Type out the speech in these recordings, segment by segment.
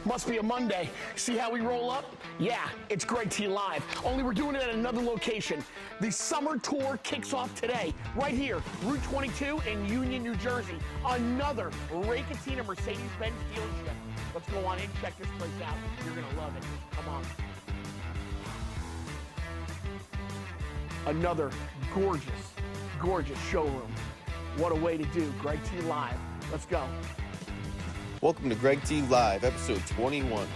Must be a Monday. See how we roll up? Yeah, it's Greg T Live. Only we're doing it at another location. The summer tour kicks off today, right here, Route 22 in Union, New Jersey. Another Catena Mercedes-Benz dealership. Let's go on in, check this place out. You're gonna love it. Come on. Another gorgeous showroom. What a way to do Greg T Live. Let's go. Welcome to Greg T Live, episode 21.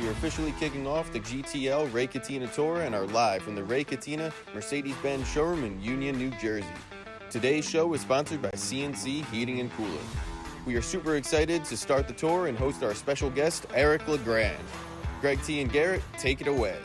We are officially kicking off the GTL Catena Tour and are live from the Catena Mercedes-Benz showroom in Union, New Jersey. Today's show is sponsored by CNC Heating and Cooling. We are super excited to start the tour and host our special guest, Eric Legrand. Greg T and Garrett, take it away.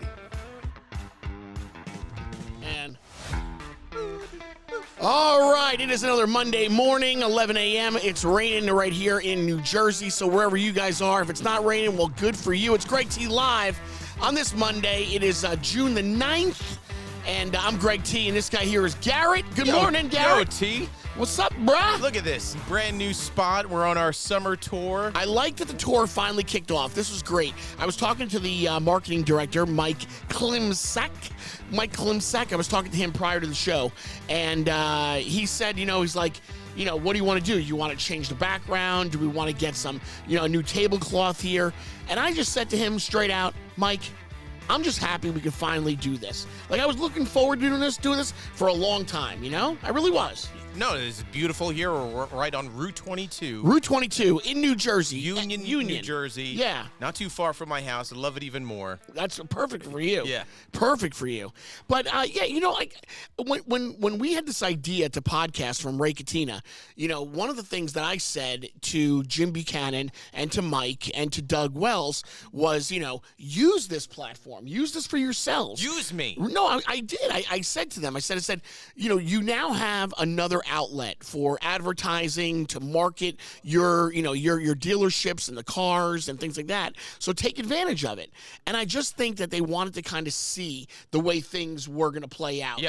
All right, it is another Monday morning, 11 a.m. It's raining right here in New Jersey, so wherever you guys are, if it's not raining, well, good for you. It's Greg T Live on this Monday. It is June the 9th, and I'm Greg T, and this guy here is Garrett. Good morning, Garrett. Yo, T. What's up, bruh? Look at this. Brand new spot. We're on our summer tour. I like that the tour finally kicked off. This was great. I was talking to the marketing director, Mike Klimczak. I was talking to him prior to the show, and he said, he's like, what do you want to do? You want to change the background? Do we want to get some, a new tablecloth here? And I just said to him straight out, Mike, I'm just happy we could finally do this. Like, I was looking forward to doing this for a long time, I really was. No, it's beautiful here. We're right on Route 22. Route 22 in New Jersey. Union, New Jersey. Yeah. Not too far from my house. I love it even more. That's perfect for you. Yeah. Perfect for you. But, when we had this idea to podcast from Catena, one of the things that I said to Jim Buchanan and to Mike and to Doug Wells was, use this platform. Use this for yourselves. Use me. No, I did. I said to them, I said, you now have another outlet for advertising to market your dealerships and the cars and things like that. So take advantage of it. And I just think that they wanted to kind of see the way things were going to play out,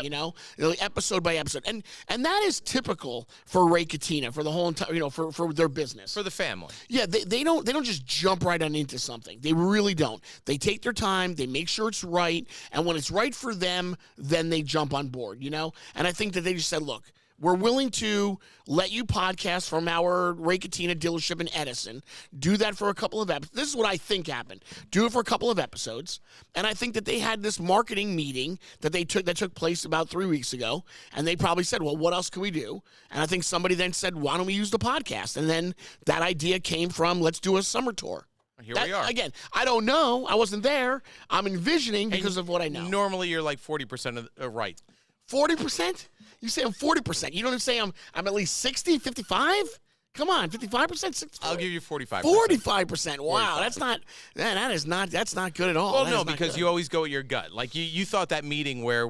episode by episode. And that is typical for Catena, for the whole entire, for their business. For the family. Yeah, they don't just jump right on into something. They really don't. They take their time, they make sure it's right, and when it's right for them, then they jump on board, And I think that they just said, look, we're willing to let you podcast from our Catena dealership in Edison. Do that for a couple of episodes. This is what I think happened. Do it for a couple of episodes. And I think that they had this marketing meeting that took place about 3 weeks ago. And they probably said, well, what else can we do? And I think somebody then said, why don't we use the podcast? And then that idea came from, let's do a summer tour. Here we are. Again, I don't know. I wasn't there. I'm envisioning because of what I know. Normally, you're like 40% right. 40%? You say I'm 40%. You don't say I'm at least 60, 55? Come on, 55%, 60. I'll give you 45%. 45%. Wow, 45%. That's not good at all. Well, no, because you always go with your gut. Like you thought that meeting where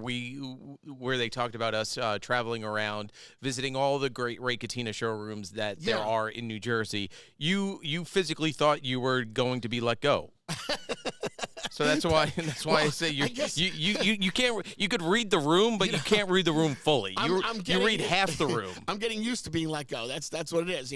they talked about us traveling around, visiting all the great Catena showrooms that there are in New Jersey. You physically thought you were going to be let go. So that's why I say you can't. You could read the room, but you can't read the room fully. You read half the room. I'm getting used to being let go. That's what it is.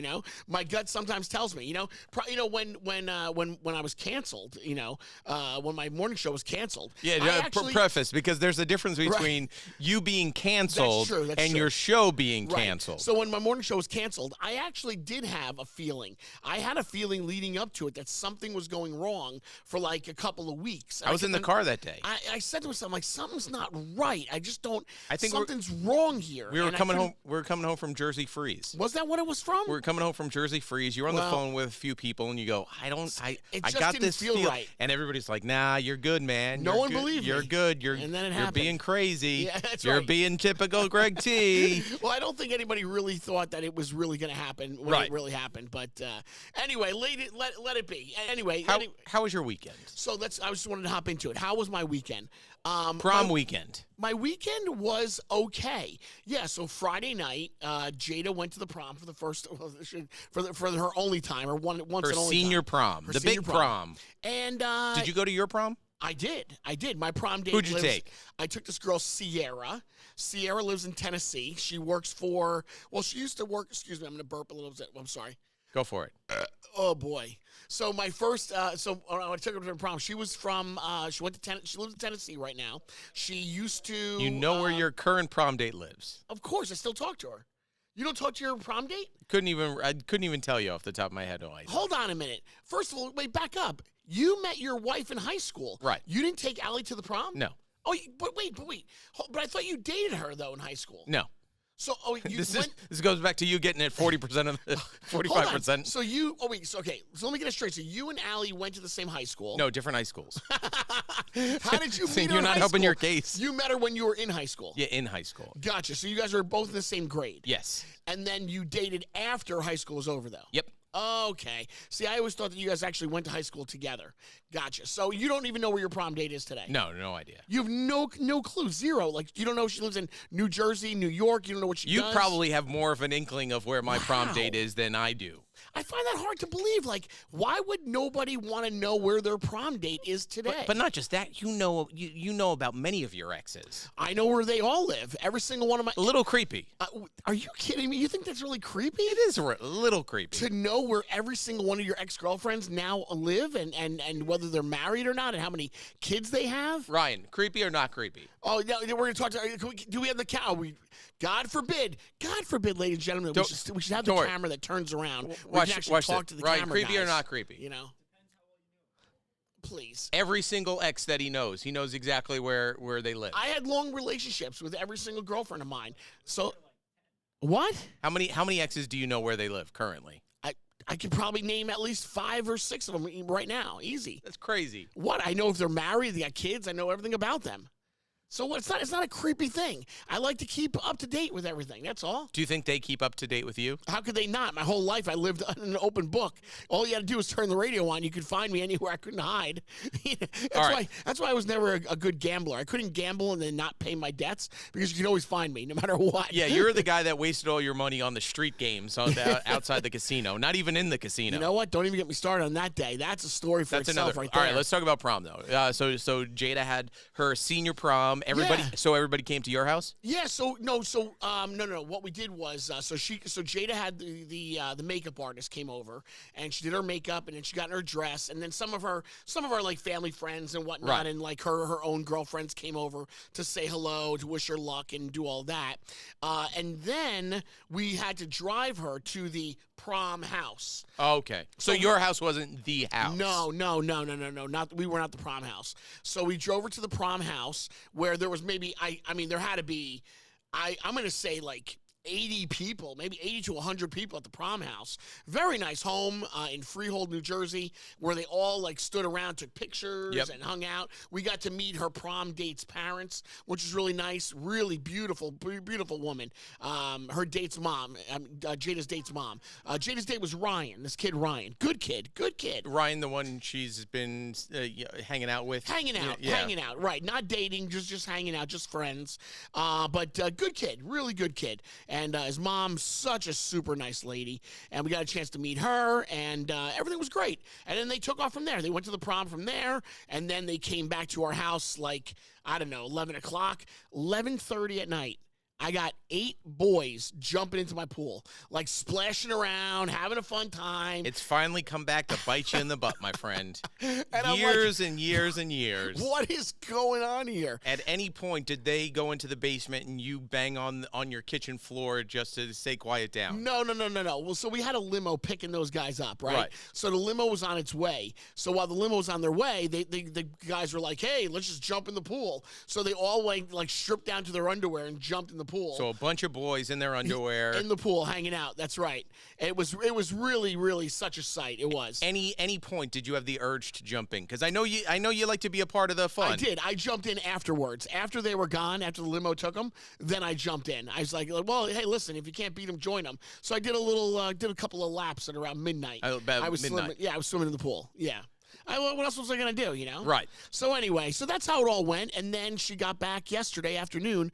My gut sometimes tells me. When I was canceled. When my morning show was canceled. Yeah. Preface, because there's a difference between you being canceled and your show being canceled. So when my morning show was canceled, I actually did have a feeling. I had a feeling leading up to it that something was going wrong for like a couple of weeks. I was in the car that day. I said to myself, like, something's not right. I just don't. I think something's wrong here. We were coming home. We were coming home from Jersey Freeze. Was that what it was from? We were coming home from Jersey Freeze. You were on the phone with a few people, and you go, I got this feel right. And everybody's like, nah, you're good, man. No one believed me. You're good. And then it you're happened. Being crazy. Yeah, that's you're right. being typical Greg T. Well, I don't think anybody really thought that it was really going to happen when it really happened. But anyway, let it be. Anyway, how was your weekend? So I just wanted to hop into it. How was my weekend? Prom weekend. My weekend was okay. Yeah, so Friday night, Jada went to the prom for the first, for her only time, or once her and only senior time. prom, the big prom. And did you go to your prom? I did. My prom date. Who'd you take? I took this girl, Sierra. Sierra lives in Tennessee. She works for. Well, she used to work. Excuse me, I'm going to burp a little bit. I'm sorry. Go for it. Oh boy. So my first, when I took her to the prom, she was from, she went to she lives in Tennessee right now. She used to. You know where your current prom date lives. Of course, I still talk to her. You don't talk to your prom date? I couldn't even tell you off the top of my head. Hold on a minute. First of all, wait, back up. You met your wife in high school. Right. You didn't take Allie to the prom? No. Oh, but wait. But I thought you dated her, though, in high school. No. So, this goes back to you getting it 40% of the 45%. So so let me get it straight. So you and Allie went to the same high school. No, different high schools. How did you meet her? You're not helping school? your case. You met her when you were in high school. Yeah, in high school. Gotcha. So you guys were both in the same grade. Yes. And then you dated after high school was over, though. Yep. Okay. See, I always thought that you guys actually went to high school together. Gotcha. So you don't even know where your prom date is today? No idea. You have no clue. Zero. Like, you don't know if she lives in New Jersey, New York. You don't know what she does. You probably have more of an inkling of where my prom date is than I do. I find that hard to believe. Like, why would nobody want to know where their prom date is today? But not just that. You know about many of your exes. I know where they all live. Every single one of my. A little creepy. Are you kidding me? You think that's really creepy? It is a little creepy. To know where every single one of your ex-girlfriends now live and whether they're married or not and how many kids they have? Ryan, creepy or not creepy? Oh, yeah, we're going to talk to. Do we have the cow? God forbid, ladies and gentlemen, we should have the camera that turns around. We can actually talk to the Ryan, camera creepy guys, or not creepy? You know? Please. Every single ex that he knows exactly where they live. I had long relationships with every single girlfriend of mine. So, what? How many exes do you know where they live currently? I could probably name at least 5 or 6 of them right now. Easy. That's crazy. What? I know if they're married, they got kids. I know everything about them. So what? It's not a creepy thing. I like to keep up to date with everything. That's all. Do you think they keep up to date with you? How could they not? My whole life I lived in an open book. All you had to do was turn the radio on. You could find me anywhere. I couldn't hide. That's why I was never a good gambler. I couldn't gamble and then not pay my debts because you could always find me no matter what. Yeah, you're the guy that wasted all your money on the street games outside the casino. Not even in the casino. You know what? Don't even get me started on that day. That's a story for itself right there. All right, let's talk about prom though. So Jada had her senior prom. Everybody came to your house? Yeah. No. What we did was so Jada had the makeup artist came over and she did her makeup and then she got in her dress and then some of our like family friends and whatnot right. and like her own girlfriends came over to say hello, to wish her luck and do all that. And then we had to drive her to the prom house. Okay. So your house wasn't the house. No. We were not the prom house. So we drove her to the prom house where there was maybe there had to be I'm going to say like 80 people, maybe 80 to 100 people at the prom house. Very nice home in Freehold, New Jersey, where they all like stood around, took pictures and hung out. We got to meet her prom date's parents, which was really nice. Really beautiful woman. Her date's mom, Jada's date's mom. Jada's date was Ryan, this kid Ryan. Good kid. Ryan, the one she's been hanging out with? Hanging out, right. Not dating, just hanging out, just friends. But good kid, really good kid. And his mom, such a super nice lady. And we got a chance to meet her, and everything was great. And then they took off from there. They went to the prom from there, and then they came back to our house like, 11 o'clock, 11:30 at night. I got 8 boys jumping into my pool, like splashing around, having a fun time. It's finally come back to bite you in the butt, my friend. And years and years and years. What is going on here? At any point, did they go into the basement and you bang on your kitchen floor just to say quiet down? No. Well, so we had a limo picking those guys up, right? So the limo was on its way. So while the limo was on their way, the guys were like, hey, let's just jump in the pool. So they all like stripped down to their underwear and jumped in the pool. So a bunch of boys in their underwear. In the pool, hanging out. That's right. It was really, really such a sight. It was. Any point did you have the urge to jump in? Because I know you like to be a part of the fun. I did. I jumped in afterwards. After they were gone, after the limo took them, then I jumped in. I was like, well, hey, listen, if you can't beat them, join them. So I did a couple of laps at around midnight. About I was midnight. I was swimming in the pool. Yeah. What else was I going to do, Right. So anyway, that's how it all went. And then she got back yesterday afternoon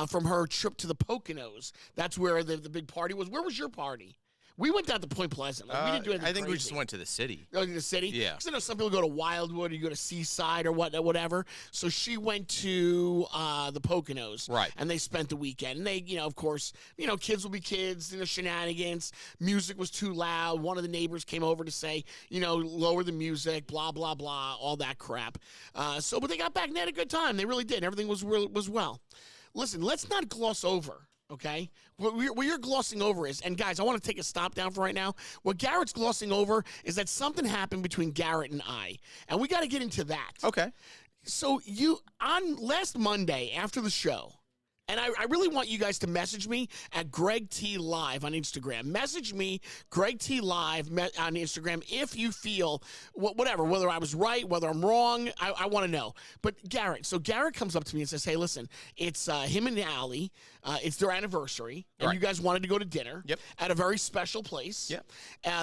from her trip to the Poconos. That's where the big party was. Where was your party? We went down to Point Pleasant. Like, we didn't do anything I think we crazy. just went to the city. Oh, to the city? Yeah. Because I know some people go to Wildwood or you go to Seaside or whatever. So she went to the Poconos. Right. And they spent the weekend. And they, of course, kids will be kids, shenanigans. Music was too loud. One of the neighbors came over to say, lower the music, blah, blah, blah, all that crap. But they got back and they had a good time. They really did. Everything was well. Listen, let's not gloss over. Okay? What you're glossing over is, and guys, I want to take a stop down for right now. What Garrett's glossing over is that something happened between Garrett and I, and we got to get into that. Okay. So on last Monday after the show, and I really want you guys to message me at Greg T Live on Instagram. Message me, Greg T Live on Instagram, if you feel, whatever, whether I was right, whether I'm wrong, I want to know. But Garrett comes up to me and says, hey, listen, it's him and Allie. It's their anniversary, and Right. you guys wanted to go to dinner Yep. at a very special place Yep.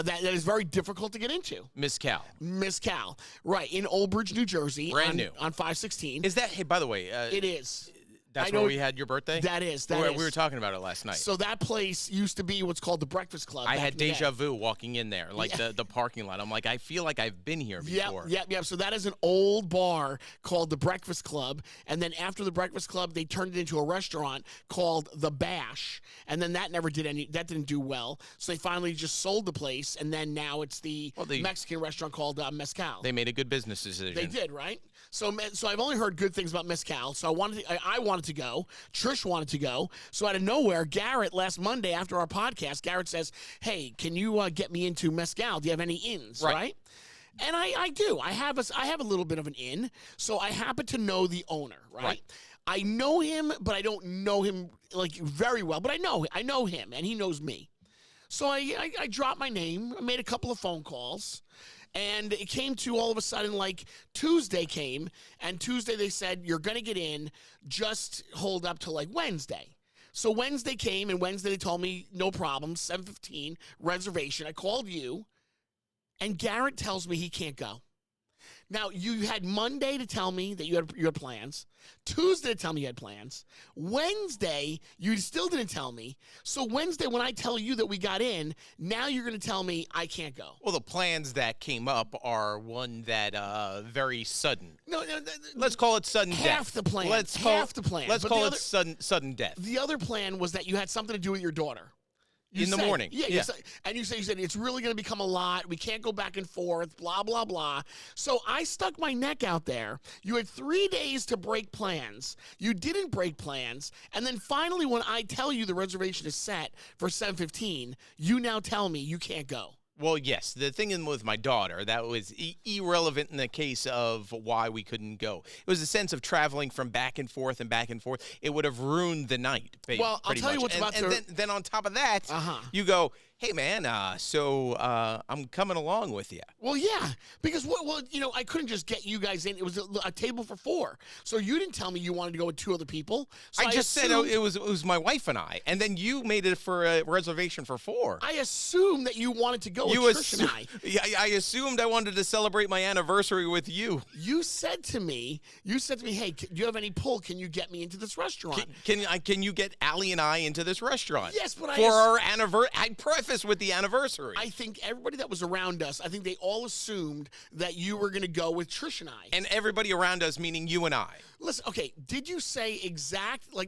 that is very difficult to get into. Miss Cal. Miss Cal, right, in Old Bridge, New Jersey. Brand new. On 516. Is that, hey, by the way, It is. that's I know where we had your birthday? That is. We were talking about it last night. So that place used to be what's called the Breakfast Club. I back had in the day. deja vu walking in there, like the parking lot. I'm like, I feel like I've been here before. Yep. So that is an old bar called the Breakfast Club. And then after the Breakfast Club, they turned it into a restaurant called the Bash. And then that didn't do well. So they finally just sold the place. And then now it's the Mexican restaurant called Mezcal. They made a good business decision. They did, right? So I've only heard good things about Mezcal. So I wanted to go. Trish wanted to go. So out of nowhere, Garrett, last Monday after our podcast, Garrett says, hey, can you get me into Mezcal? Do you have any ins, right? And I do. I have a little bit of an in. So I happen to know the owner, right? I know him, but I don't know him like very well. But I know him, and he knows me. So I dropped my name. I made a couple of phone calls. And it came to all of a sudden, like Tuesday came, and Tuesday they said, you're going to get in, just hold up to like Wednesday. So Wednesday came, and Wednesday they told me, no problem, 7:15, reservation. I called you, and Garrett tells me he can't go. Now, you had Monday to tell me that you had plans. Tuesday to tell me you had plans. Wednesday, you still didn't tell me. So Wednesday, when I tell you that we got in, now you're going to tell me I can't go. Well, the plans that came up are one that very sudden. No, let's call it sudden death. Half the plan. Half the plan. Let's But call the it sudden death. The other plan was that you had something to do with your daughter. In the morning. Yeah. You said it's really going to become a lot. We can't go back and forth, blah, blah, blah. So I stuck my neck out there. You had 3 days to break plans. You didn't break plans. And then finally, when I tell you the reservation is set for 7:15, you now tell me you can't go. Well, yes. The thing with my daughter, that was irrelevant in the case of why we couldn't go. It was a sense of traveling from back and forth and back and forth. It would have ruined the night. Well, I'll tell you what's about to... And then on top of that, you go, hey, man, I'm coming along with you. Well, yeah, because, I couldn't just get you guys in. It was a table for 4. So you didn't tell me you wanted to go with 2 other people. So I just said it was my wife and I, and then you made it for a reservation for 4. I assumed that you wanted to go with Trish and I. I assumed I wanted to celebrate my anniversary with you. You said to me, hey, do you have any pull? Can you get me into this restaurant? Can you get Allie and I into this restaurant? Yes, but for our anniversary. I preface with the anniversary. I think everybody that was around us, I think they all assumed that you were going to go with Trish and I. And everybody around us, meaning you and I. Listen, okay, did you say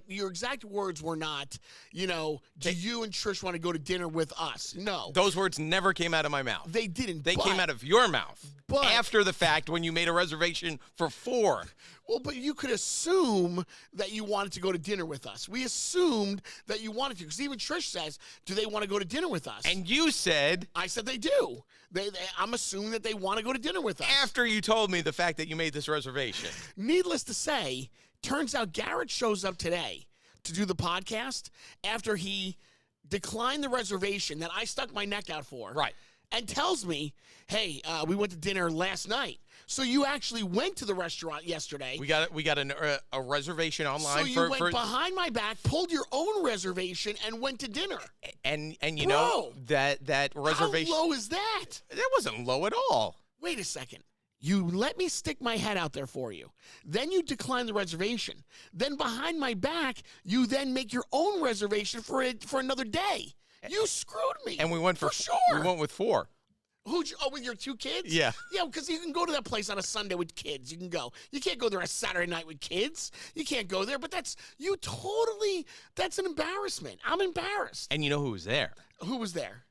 your exact words were not, do you and Trish want to go to dinner with us? No. Those words never came out of my mouth. They didn't. They came out of your mouth. But after the fact, when you made a reservation for 4. Well, but you could assume that you wanted to go to dinner with us. We assumed that you wanted to, because even Trish says, do they want to go to dinner with us? And you said... I said they do. I'm assuming that they want to go to dinner with us. After you told me the fact that you made this reservation. Needless to say, turns out Garrett shows up today to do the podcast after he declined the reservation that I stuck my neck out for. Right. And tells me, hey, we went to dinner last night. So you actually went to the restaurant yesterday. We got a reservation online. So you went behind my back, pulled your own reservation, and went to dinner. And you know that reservation. How low is that? That wasn't low at all. Wait a second. You let me stick my head out there for you. Then you decline the reservation. Then behind my back, you then make your own reservation for another day. You screwed me. And we went for sure. We went with 4. With your 2 kids? Yeah. Yeah, because you can go to that place on a Sunday with kids. You can go. You can't go there a Saturday night with kids. You can't go there. But that's an embarrassment. I'm embarrassed. And you know who was there? Who was there?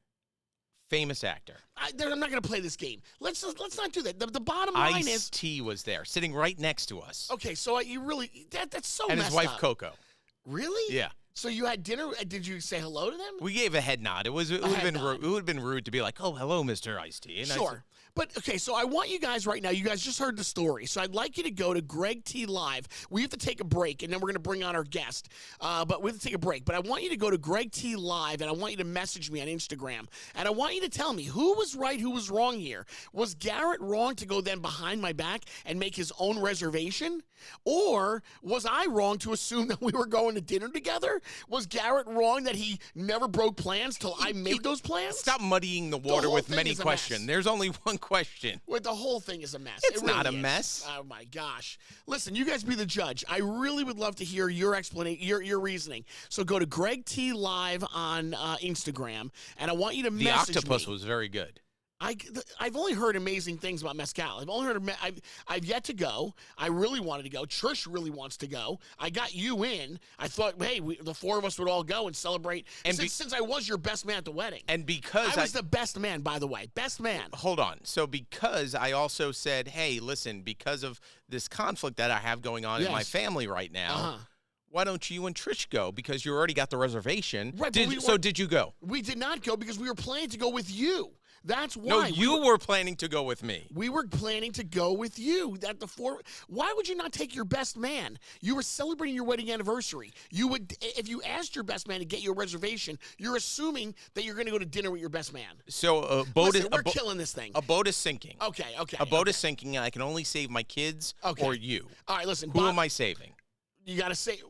Famous actor. I'm not going to play this game. Let's not do that. The bottom line is Ice-T was there, sitting right next to us. Okay, so you really that's so and messed his wife up. Coco. Really? Yeah. So you had dinner. Did you say hello to them? We gave a head nod. It would have been rude to be like, "Oh, hello, Mr. Ice-T." Sure. But, okay, so I want you guys right now, you guys just heard the story, so I'd like you to go to Greg T Live. We have to take a break, and then we're going to bring on our guest, but we have to take a break. But I want you to go to Greg T Live, and I want you to message me on Instagram, and I want you to tell me who was right, who was wrong here. Was Garrett wrong to go then behind my back and make his own reservation? Or was I wrong to assume that we were going to dinner together? Was Garrett wrong that he never broke plans till I made those plans? Stop muddying the water with many questions. There's only one question. Well, the whole thing is a mess. It's really not a is. mess. Oh my gosh! Listen, you guys be the judge. I really would love to hear your explanation, your reasoning. So go to Greg T Live on Instagram, and I want you to message me. The octopus was very good. I've only heard amazing things about mezcal. I've only heard. I've yet to go. I really wanted to go. Trish really wants to go. I got you in. I thought, hey, the 4 of us would all go and celebrate. And since I was your best man at the wedding, and because I was the best man, by the way, best man. Hold on. So because I also said, hey, listen, because of this conflict that I have going on in my family right now. Why don't you and Trish go? Because you already got the reservation. Right. So did you go? We did not go because we were planning to go with you. That's why. No, you were planning to go with me. We were planning to go with you. Why would you not take your best man? You were celebrating your wedding anniversary. You would, if you asked your best man to get you a reservation, you're assuming that you're going to go to dinner with your best man. So we're killing this thing. A boat is sinking. Okay. A boat is sinking, and I can only save my kids or you. All right, listen. Who am I saving? You got to say.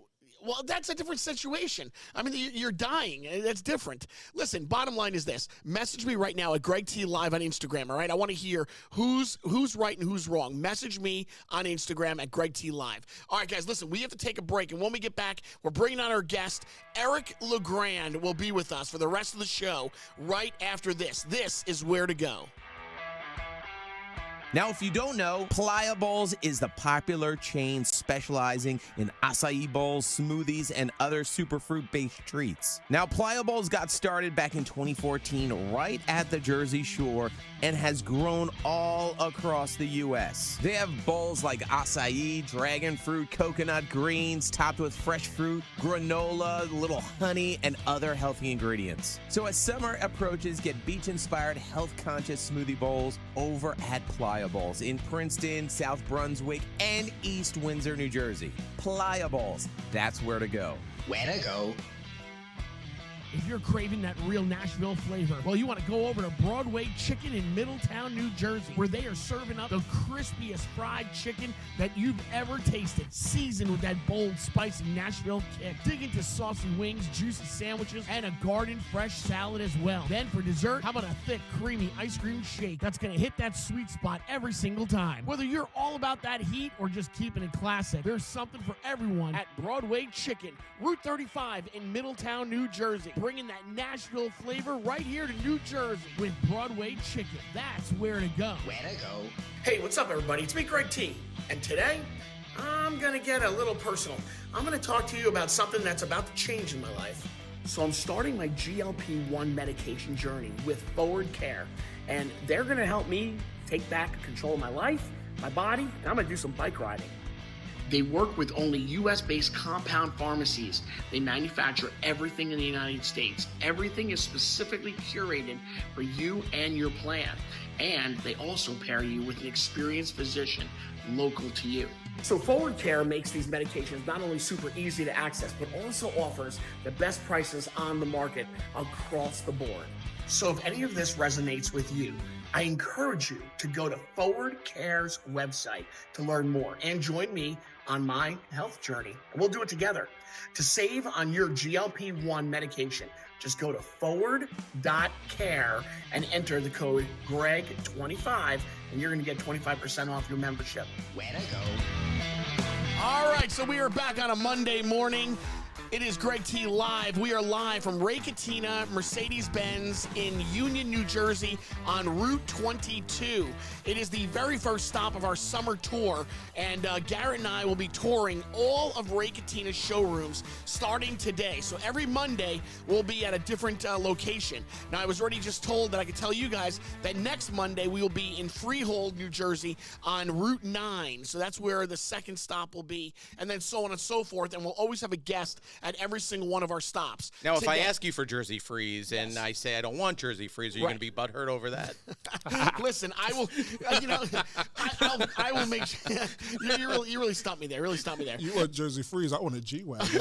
Well, that's a different situation. I mean, you're dying. That's different. Listen, bottom line is this. Message me right now at Greg T Live on Instagram, all right? I want to hear who's right and who's wrong. Message me on Instagram at Greg T Live. All right, guys, listen, we have to take a break, and when we get back, we're bringing on our guest. Eric Legrand will be with us for the rest of the show right after this. This is Where to Go. Now, if you don't know, Playa Bowls is the popular chain specializing in acai bowls, smoothies, and other superfruit-based treats. Now, Playa Bowls got started back in 2014 right at the Jersey Shore and has grown all across the U.S. They have bowls like acai, dragon fruit, coconut greens, topped with fresh fruit, granola, little honey, and other healthy ingredients. So as summer approaches, get beach-inspired, health-conscious smoothie bowls over at Playa Bowls in Princeton, South Brunswick, and East Windsor, New Jersey. Playa Bowls, that's where to go. Where to go? If you're craving that real Nashville flavor, well, you want to go over to Broadway Chicken in Middletown, New Jersey, where they are serving up the crispiest fried chicken that you've ever tasted, seasoned with that bold, spicy Nashville kick. Dig into saucy wings, juicy sandwiches, and a garden fresh salad as well. Then for dessert, how about a thick, creamy ice cream shake that's going to hit that sweet spot every single time. Whether you're all about that heat or just keeping it classic, there's something for everyone at Broadway Chicken, Route 35 in Middletown, New Jersey. Bringing that Nashville flavor right here to New Jersey with Broadway Chicken. That's where to go. Where to go? Hey, what's up, everybody? It's me, Greg T. And today, I'm going to get a little personal. I'm going to talk to you about something that's about to change in my life. So I'm starting my GLP-1 medication journey with Forward Care. And they're going to help me take back control of my life, my body, and I'm going to do some bike riding. They work with only U.S.-based compound pharmacies. They manufacture everything in the United States. Everything is specifically curated for you and your plan. And they also pair you with an experienced physician local to you. So Forward Care makes these medications not only super easy to access, but also offers the best prices on the market across the board. So if any of this resonates with you, I encourage you to go to Forward Care's website to learn more and join me on my health journey. And we'll do it together. To save on your GLP-1 medication, just go to forward.care and enter the code GREG25, and you're going to get 25% off your membership. Where to go? All right, so we are back on a Monday morning. It is Greg T Live. We are live from Catena, Mercedes-Benz in Union, New Jersey on Route 22. It is the very first stop of our summer tour, and Garrett and I will be touring all of Catena's showrooms starting today. So every Monday, we'll be at a different location. Now, I was already just told that I could tell you guys that next Monday, we will be in Freehold, New Jersey on Route 9. So that's where the second stop will be, and then so on and so forth, and we'll always have a guest at every single one of our stops. Now, if I ask you for Jersey Freeze and I say I don't want Jersey Freeze, are you going to be butthurt over that? Listen, I will, I will make sure. You really stumped me there. You want Jersey Freeze? I want a G-Wagon.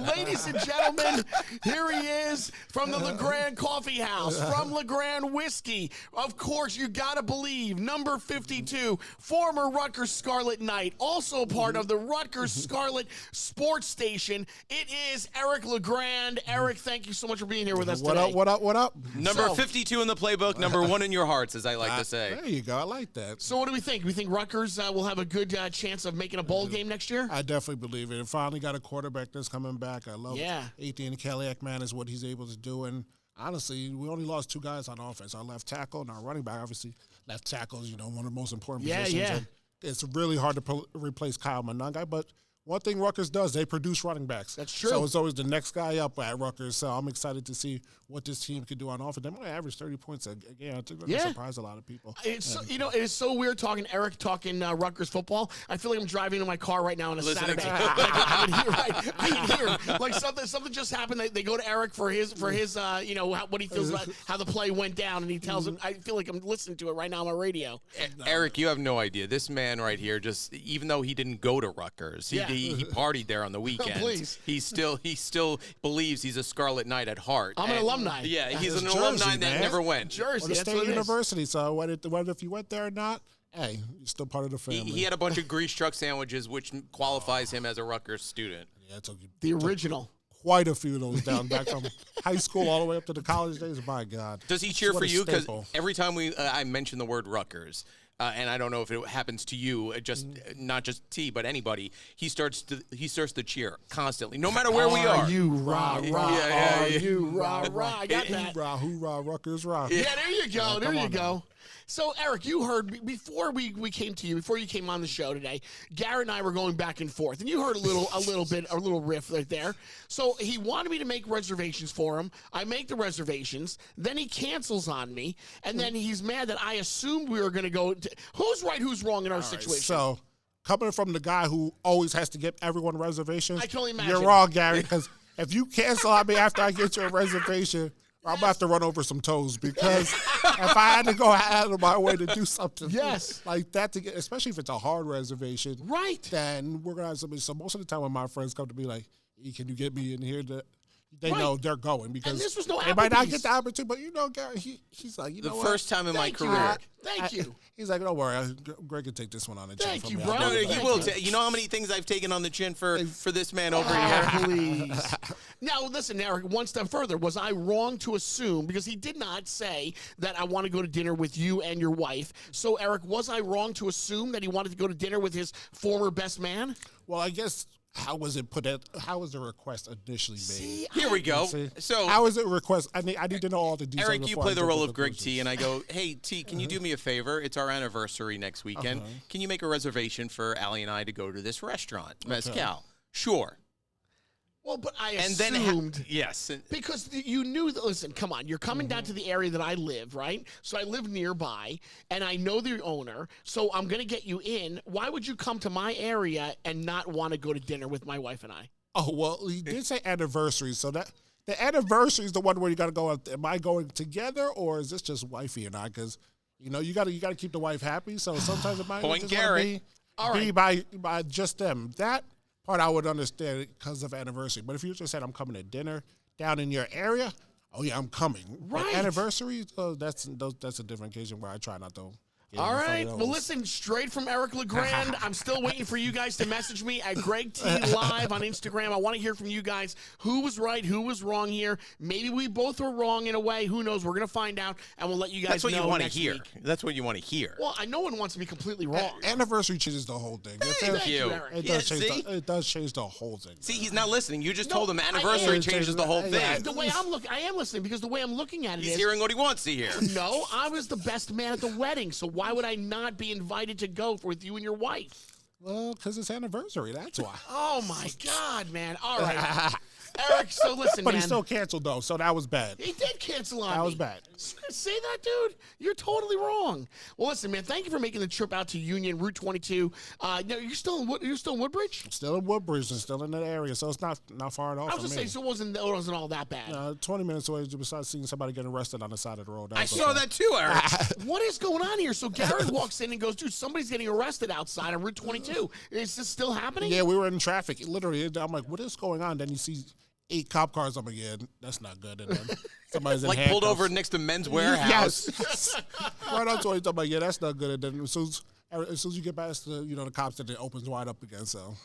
Ladies and gentlemen, here he is from the Legrand Coffee House, from Legrand Whiskey. Of course, you got to believe, number 52, former Rutgers Scarlet Knight, also part of the Rutgers Scarlet Sports Station. It is Eric Legrand. Eric, thank you so much for being here with us today. What up? Number 52 in the playbook, number 1 in your hearts, as I like to say. There you go. I like that. So what do we think? We think Rutgers will have a good chance of making a bowl game next year? I definitely believe it. And finally got a quarterback that's coming back. I love Ethan Kelliak, man, is what he's able to do. And honestly, we only lost 2 guys on offense. Our left tackle and our running back. Obviously, left tackle is, one of the most important positions. Yeah. And it's really hard to replace Kyle Monangai, but one thing Rutgers does, they produce running backs. That's true. So it's always the next guy up at Rutgers. So I'm excited to see what this team can do on offense. They might average 30 points a game. I think they're going to surprise a lot of people. It's it is so weird talking Rutgers football. I feel like I'm driving in my car right now on a Saturday. I can hear like something just happened. They go to Eric for his what he feels about how the play went down, and he tells him. I feel like I'm listening to it right now on my radio. Eric, you have no idea. This man right here, just even though he didn't go to Rutgers, he partied there on the weekend. Please. He still believes he's a Scarlet Knight at heart. I'm an alumni. Yeah, he's an Jersey, alumni that man. never went. Jersey, Or the that's State what it is. University. So whether if you went there or not, hey, you're still part of the family. He had a bunch of grease truck sandwiches, which qualifies him as a Rutgers student. Yeah, it took you The original. quite a few of those down back from high school all the way up to the college days. My God. Does he cheer What for a you? Because staple. every time I mention the word Rutgers, and I don't know if it happens to you, not just T, but anybody, he starts to cheer constantly, no matter where we are. You rah rah. Yeah. You rah rah. I got that. Hoorah, hoorah, Rutgers rock. Yeah, there you go. There you go. Now. So, Eric, you heard before we came to you, before you came on the show today, Garrett and I were going back and forth, and you heard a little riff right there. So he wanted me to make reservations for him. I make the reservations. Then he cancels on me, and then he's mad that I assumed we were going to go. Who's right, who's wrong in our situation? So, coming from the guy who always has to give everyone reservations, I can only imagine. you're wrong, Gary, because if you cancel on me after I get you a reservation, I'm about to run over some toes, because if I had to go out of my way to do something like that, especially if it's a hard reservation, Right. then we're going to have somebody. So most of the time when my friends come to me like, "E, can you get me in here?" They Right. know they're going, because And this was no they might not Applebee's. get the opportunity. But Gary, he's like, The what? first time in my Thank you, career. Eric. Thank you. He's like, don't worry, Greg can take this one on the chin. Thank from you, me. bro. I'll No, do it he back. will. You know how many things I've taken on the chin for this man over here? Please. Now, listen, Eric, one step further. Was I wrong to assume, because he did not say that I want to go to dinner with you and your wife. So, Eric, was I wrong to assume that he wanted to go to dinner with his former best man? Well, I guess, how was it put at? How was the request initially made? Here we go. See? So, How was it request? I need to know all the details. Eric, you before play I the jump role to of Greg conclusions. T, and I go, hey, T, can you do me a favor? It's our anniversary next weekend. Can you make a reservation for Allie and I to go to this restaurant, Mezcal? Sure. Well, but I And assumed. then, yes. Because you knew that, listen, come on, you're coming down to the area that I live, right? So I live nearby, and I know the owner, so I'm going to get you in. Why would you come to my area and not want to go to dinner with my wife and I? Oh, well, he did say anniversary, so that the anniversary is the one where you got to go. Am I going together, or is this just wifey and I? Because you got to keep the wife happy. So sometimes it might Point just wanna Garrett. be by just them. That part I would understand because of anniversary. But if you just said I'm coming to dinner down in your area, oh yeah, I'm coming. Right. But anniversary, that's a different occasion where I try not to All right. Well, listen, straight from Eric Legrand. I'm still waiting for you guys to message me at Greg T Live on Instagram. I want to hear from you guys. Who was right? Who was wrong here? Maybe we both were wrong in a way. Who knows? We're going to find out, and we'll let you guys know. That's what you want to next hear. week. That's what you want to hear. Well, no one wants to be completely wrong. Anniversary changes the whole thing. Thank you. Eric. It does change the whole thing. See, he's not listening. You just told him anniversary changes the whole thing. The way I am listening, because the way I'm looking at it He's is, hearing what he wants to hear. no, I was the best man at the wedding, so why would I not be invited to go with you and your wife? Well, because it's anniversary. That's why. Oh, my God, man. All right. Eric, so listen, but man. he still canceled, though, so that was bad. He did cancel on me. That was bad. Say that, dude? You're totally wrong. Well, listen, man, thank you for making the trip out to Union, Route 22. You're still in Woodbridge? Still in Woodbridge and still in that area, so it's not far at all I was from just me. saying, so it wasn't all that bad. 20 minutes away, besides seeing somebody getting arrested on the side of the road. I saw that too, Eric. What is going on here? So Garrett walks in and goes, dude, somebody's getting arrested outside on Route 22. Is this still happening? Yeah, we were in traffic. Literally, I'm like, what is going on? Then you see 8 cop cars. I'm like, yeah, that's not good. And then somebody's in Like handcuffs. pulled over next to Men's Warehouse. Yes. Right on to it. I'm like, yeah, that's not good. And then as soon as you get past the cops, then it opens wide up again. So,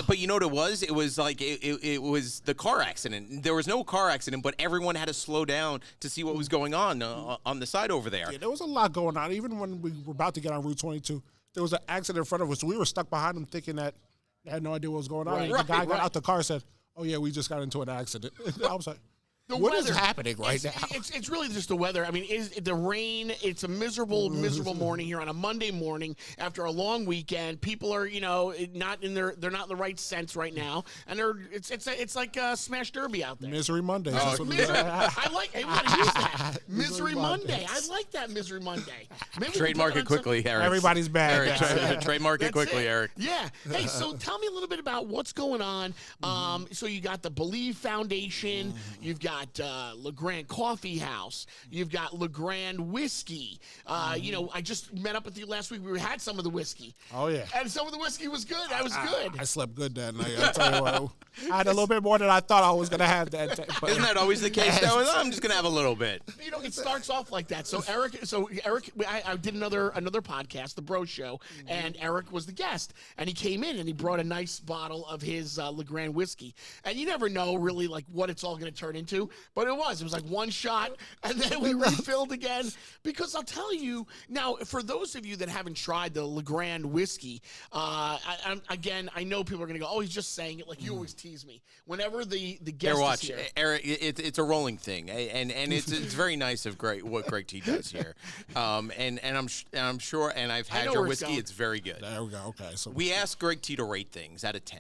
but you know what it was? It was like it was the car accident. There was no car accident, but everyone had to slow down to see what was going on the side over there. yeah, there was a lot going on. Even when we were about to get on Route 22, there was an accident in front of us. We were stuck behind them, thinking that they had no idea what was going on. Right, And the guy got right. out the car and said, "Oh yeah, we just got into an accident." I was like, The What is weather- happening right now? It's really just the weather. I mean, the rain. It's a miserable morning here on a Monday morning after a long weekend. People are, not in they're not in the right sense right now, and it's like Smash Derby out there. Misery Monday. I like. Hey, we gotta use that. Misery Monday. I like that Misery Monday. Maybe we can Trademark put it quickly, Eric. Everybody's bad. Eric, trademark it That's quickly, it. Eric. Yeah. Hey, so tell me a little bit about what's going on. So you got the Believe Foundation. You've got Legrand Coffee House. You've got Legrand Whiskey. I just met up with you last week. We had some of the whiskey. Oh yeah. And some of the whiskey was good. I was good. I slept good that night. I'll tell you what. I had a little bit more than I thought I was gonna have that day. But Isn't that always the case? Though? I'm just gonna have a little bit. It starts off like that. So Eric, I did another podcast, The Bro Show, and Eric was the guest, and he came in and he brought a nice bottle of his Legrand whiskey, and you never know really like what it's all going to turn into, but it was like one shot, and then we refilled again, because I'll tell you now, for those of you that haven't tried the Legrand whiskey, I know people are going to go, oh, he's just saying it, like you always tease me whenever the guest Watch, is here. Eric. It's a rolling thing, and it's very nice of what Greg T does here, and I'm sure, and I've had your whiskey. It's very good. there we go. Okay, so We asked Greg T to rate things out of 10,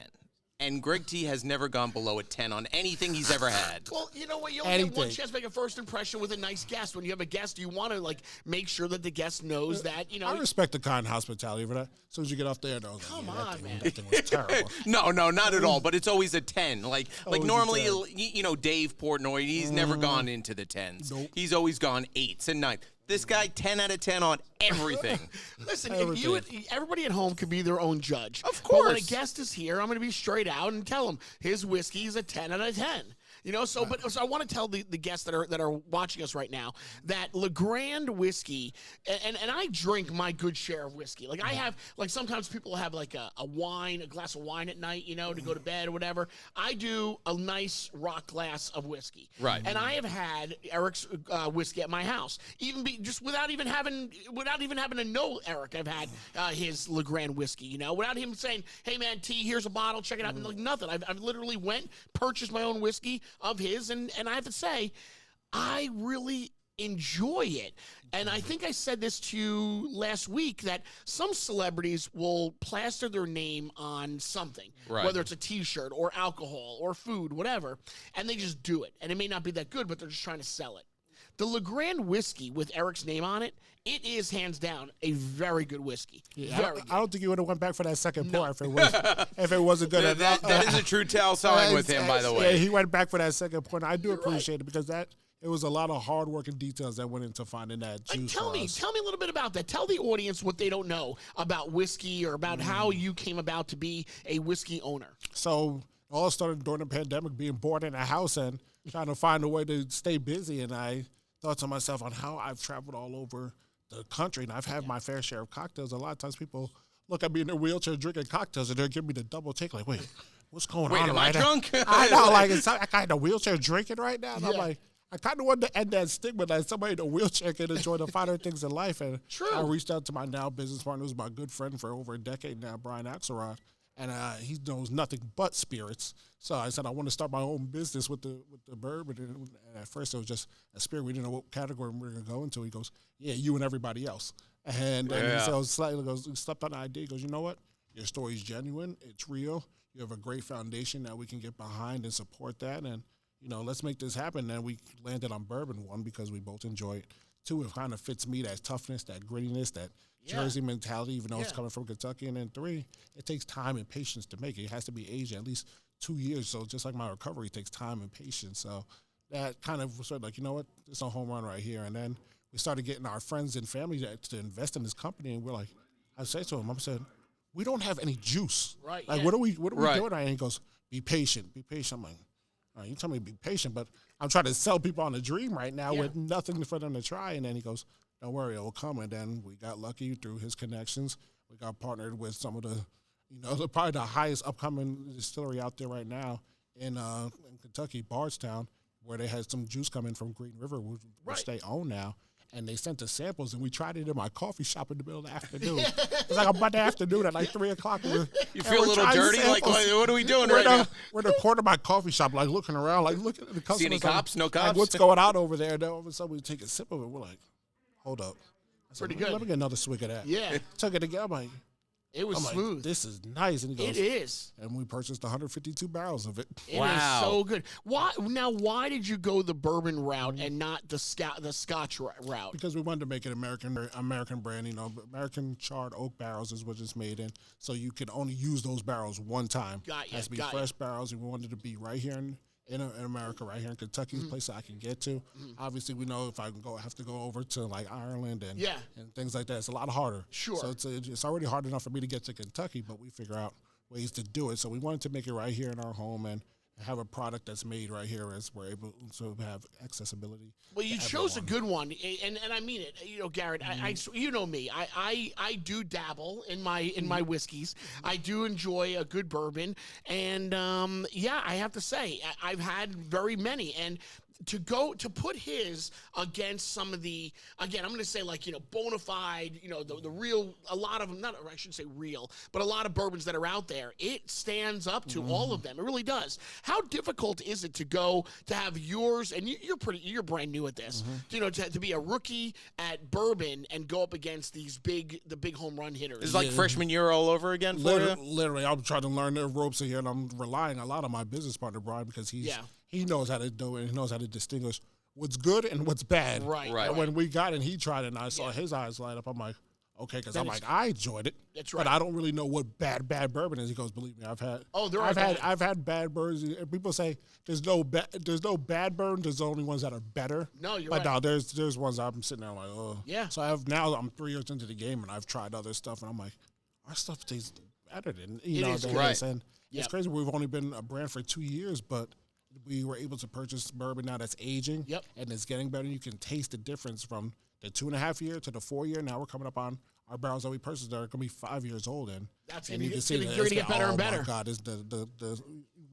and Greg T has never gone below a 10 on anything he's ever had. Well, you know what? You only get one chance to make a first impression with a nice guest. When you have a guest, you want to make sure that the guest knows that I respect the kind hospitality for that. As soon as you get off there, though, Come on, man. that thing was terrible. No, not at all. But it's always a 10. Like Always a normally, 10. Dave Portnoy, he's never gone into the 10s. Nope. He's always gone 8s and 9s. This guy, 10 out of 10 on everything. Listen, everybody at home can be their own judge. Of But when a course. guest is here, I'm going to be straight out and tell him his whiskey is a 10 out of 10. So I want to tell the guests that are watching us right now that Legrand whiskey, and I drink my good share of whiskey. Like I have, sometimes people have a glass of wine at night, to go to bed or whatever. I do a nice rock glass of whiskey. Right. And I have had Eric's whiskey at my house, just without even having to know Eric. I've had his Legrand whiskey, without him saying, "Hey man, T, here's a bottle, check it out." And nothing. I've literally purchased my own whiskey of his, and I have to say, I really enjoy it. And I think I said this to you last week that some celebrities will plaster their name on something, Right. whether it's a t-shirt or alcohol or food, whatever, and they just do it. And it may not be that good, but they're just trying to sell it. The Legrand whiskey with Eric's name on it, it is hands down a very good whiskey. Very good. I don't think you would have went back for that second pour if it wasn't good. That is a true tell sign with him, by the way. Yeah, he went back for that second pour. And I do appreciate it because it was a lot of hard work and details that went into finding that juice. Tell me a little bit about that. Tell the audience what they don't know about whiskey or about how you came about to be a whiskey owner. So it all started during the pandemic, being bored in a house and trying to find a way to stay busy. And I thought to myself on how I've traveled all over the country, and I've had my fair share of cocktails. A lot of times people look at me in their wheelchair drinking cocktails, and they're giving me the double take, like, wait, what's going on? Am I drunk? I know, like, is that guy in a wheelchair drinking right now? And I'm like, I kind of want to end that stigma that somebody in a wheelchair can enjoy the finer things in life. And I reached out to my now business partner, who's my good friend for over a decade now, Brian Axelrod, and he knows nothing but spirits. So I said, I want to start my own business with the bourbon. And at first, it was just a spirit. We didn't know what category we were going to go into. He goes, yeah, you and everybody else. And so slightly goes, he slept on the idea. He goes, you know what? Your story's genuine. It's real. You have a great foundation that we can get behind and support that. And, you know, let's make this happen. And we landed on bourbon, one, because we both enjoy it. Two, it kind of fits me, that toughness, that grittiness, that Jersey mentality, even though it's coming from Kentucky. And then three, it takes time and patience to make it. It has to be aged at least 2 years. So just like my recovery takes time and patience. So that kind of was sort of like, you know what, it's a home run right here. And then we started getting our friends and family to invest in this company. And we're like, I said to him, I said, we don't have any juice. Right. Like, what are we doing right now? And he goes, be patient. Be patient. I'm like, all right, you tell me to be patient, but I'm trying to sell people on a dream right now with nothing for them to try. And then he goes, don't worry, it will come. And then we got lucky through his connections. We got partnered with some of the, you know, probably the highest upcoming distillery out there right now in Kentucky, Bardstown, where they had some juice coming from Green River, which they own now. And they sent us samples, and we tried it in my coffee shop in the middle of the afternoon. It was like a Monday afternoon at like 3 o'clock. You feel a little dirty? Like, what are we doing right now? We're in the corner of my coffee shop, like looking around, like looking at the customers. See any cops? No cops? Like, what's going on over there? And then all of a sudden, we take a sip of it. We're like, hold up. I said, Pretty good. Let me get another swig of that. Yeah. Took it again. I'm like, it was smooth. This is nice. And he goes, it is. And we purchased 152 barrels of it. It is so good. Why did you go the bourbon route and not the Scotch route? Because we wanted to make it American brand. You know, American charred oak barrels is what it's made in. So you can only use those barrels one time. It has to be fresh barrels. And we wanted to be right here in America, right here in Kentucky, a place I can get to. Obviously, we know if I have to go over to like Ireland and things like that, it's a lot harder. Sure. So it's already hard enough for me to get to Kentucky, but we figure out ways to do it. So we wanted to make it right here in our home and have a product that's made right here as we're able to have accessibility. Well, you chose a good one, and I mean it. You know, Garrett, I you know me. I do dabble in my whiskeys. I do enjoy a good bourbon, and I have to say I've had very many, and to put his against some of the, again, I'm going to say, like, you know, bona fide, you know, the real, a lot of them, not, I shouldn't say real, but a lot of bourbons that are out there, it stands up to all of them. It really does. How difficult is it to have yours, and you're brand new at this, you know, to be a rookie at bourbon and go up against the big home run hitters? It's like freshman year all over again for you? Literally, I'm trying to learn the ropes here, and I'm relying a lot on my business partner, Brian, because he knows how to do it. He knows how to distinguish what's good and what's bad. Right. And when we got it and he tried it and I saw his eyes light up, I'm like, okay, because I'm like, I enjoyed it. That's right. But I don't really know what bad bourbon is. He goes, believe me, I've had bad bourbons. And people say there's no bad bourbon. There's only ones that are better. No, you're right. But no, there's ones I'm sitting there like, oh. Yeah. So I'm 3 years into the game and I've tried other stuff and I'm like, our stuff tastes better than right. And it's crazy. We've only been a brand for 2 years, but we were able to purchase bourbon now that's aging and it's getting better. You can taste the difference from the 2.5 year to the 4 year. Now we're coming up on our barrels that we purchased that are going to be 5 years old. And you can see you're going to get better and better. Oh, my God.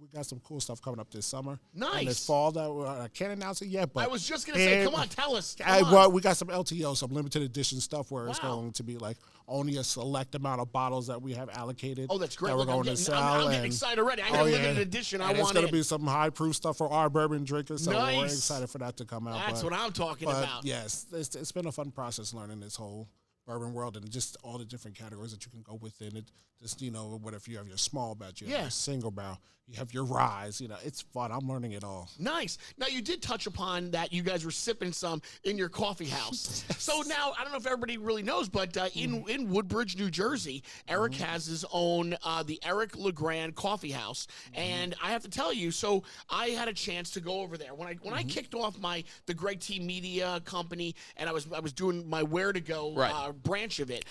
We got some cool stuff coming up this summer. Nice. And this fall that I can't announce it yet. But I was just going to say, come on, tell us. Well, we got some LTO, some limited edition stuff where it's going to be like only a select amount of bottles that we have allocated. Oh, that's great. That we're going to sell. I'm getting excited already. I got a limited edition. And it's going to be some high proof stuff for our bourbon drinkers. So we're excited for that to come out. That's what I'm talking about. Yes, it's been a fun process learning this whole bourbon world and just all the different categories that you can go within it. Just, you know, what if you have your small batch, you have your single barrel, you have your rise, you know, it's fun. I'm learning it all. Nice. Now, you did touch upon that you guys were sipping some in your coffee house. So now, I don't know if everybody really knows, but in Woodbridge, New Jersey, Eric has his own, the Eric Legrand coffee house. And I have to tell you, so I had a chance to go over there. When I kicked off the Greg T Media company, and I was doing my Where to Go branch of it,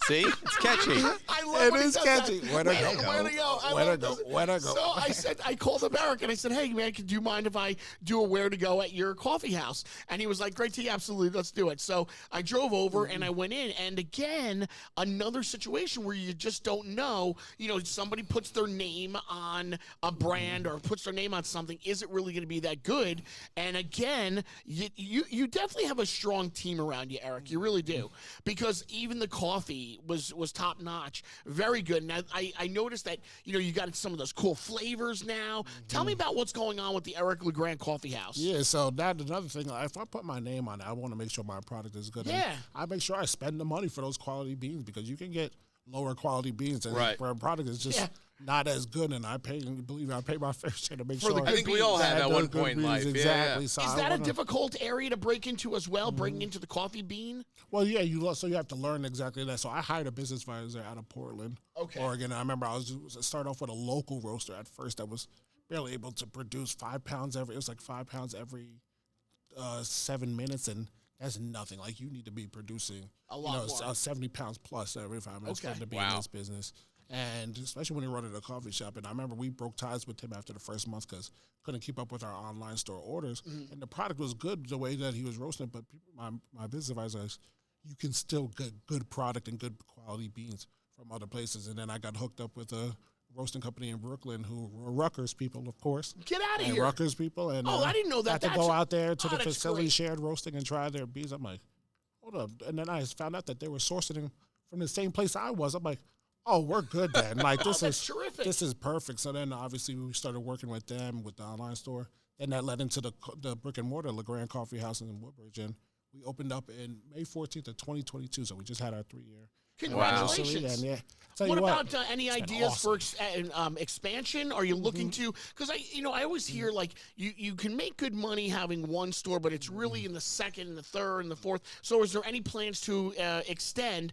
See, it's catchy. I love It when he is does catchy. that. Where to go? Where to go? I Where love to go? this. Where to go? So I called him Eric and I said, hey man, do you mind if I do a where to go at your coffee house? And he was like, great tea, absolutely, let's do it. So I drove over and I went in, and again, another situation where you just don't know. You know, somebody puts their name on a brand or puts their name on something. Is it really going to be that good? And again, you definitely have a strong team around you, Eric. You really do, because even the coffee was top notch, very good. And I noticed that you got some of those cool flavors now. Tell me about what's going on with the Eric Legrand Coffee House. Yeah, so that another thing. If I put my name on it, I want to make sure my product is good. Yeah. And I make sure I spend the money for those quality beans, because you can get lower quality beans and Right. where a product is just not as good. And I pay my fair share to make For the sure. good I think we all beans. have at the one good point in beans, life. exactly. Yeah. So Is I that a wanna- difficult area to break into as well, breaking into the coffee bean? Well, yeah, so you have to learn exactly that. So I hired a business advisor out of Portland, Oregon. I remember I was start off with a local roaster at first that was barely able to produce 5 pounds every. It was like 5 pounds every 7 minutes, and that's nothing. Like, you need to be producing A lot more. 70 pounds plus every 5 minutes for Okay. him to be Wow. in this business. And especially when you're running a coffee shop. And I remember we broke ties with him after the first month because couldn't keep up with our online store orders. And the product was good the way that he was roasting it, but my business advisor goes, you can still get good product and good quality beans from other places. And then I got hooked up with a roasting company in Brooklyn who were Rutgers people, of course. Get out of And here. Rutgers people. And I didn't know that. got to go out there to Oh, the that's facility, great. shared roasting, and try their beans. I'm like, hold up. And then I found out that they were sourcing them from the same place I was. I'm like, oh, we're good then. Like, this that's is terrific. This is perfect. So then obviously we started working with them with the online store. Then that led into the brick and mortar Legrand Coffee House in Woodbridge, and we opened up in May 14th of 2022. So we just had our 3-year. Congratulations. And yeah, tell What you about any been ideas awesome. for expansion? Are you looking to? Because I always hear like you can make good money having one store, but it's really in the second, and the third, and the fourth. So, is there any plans to extend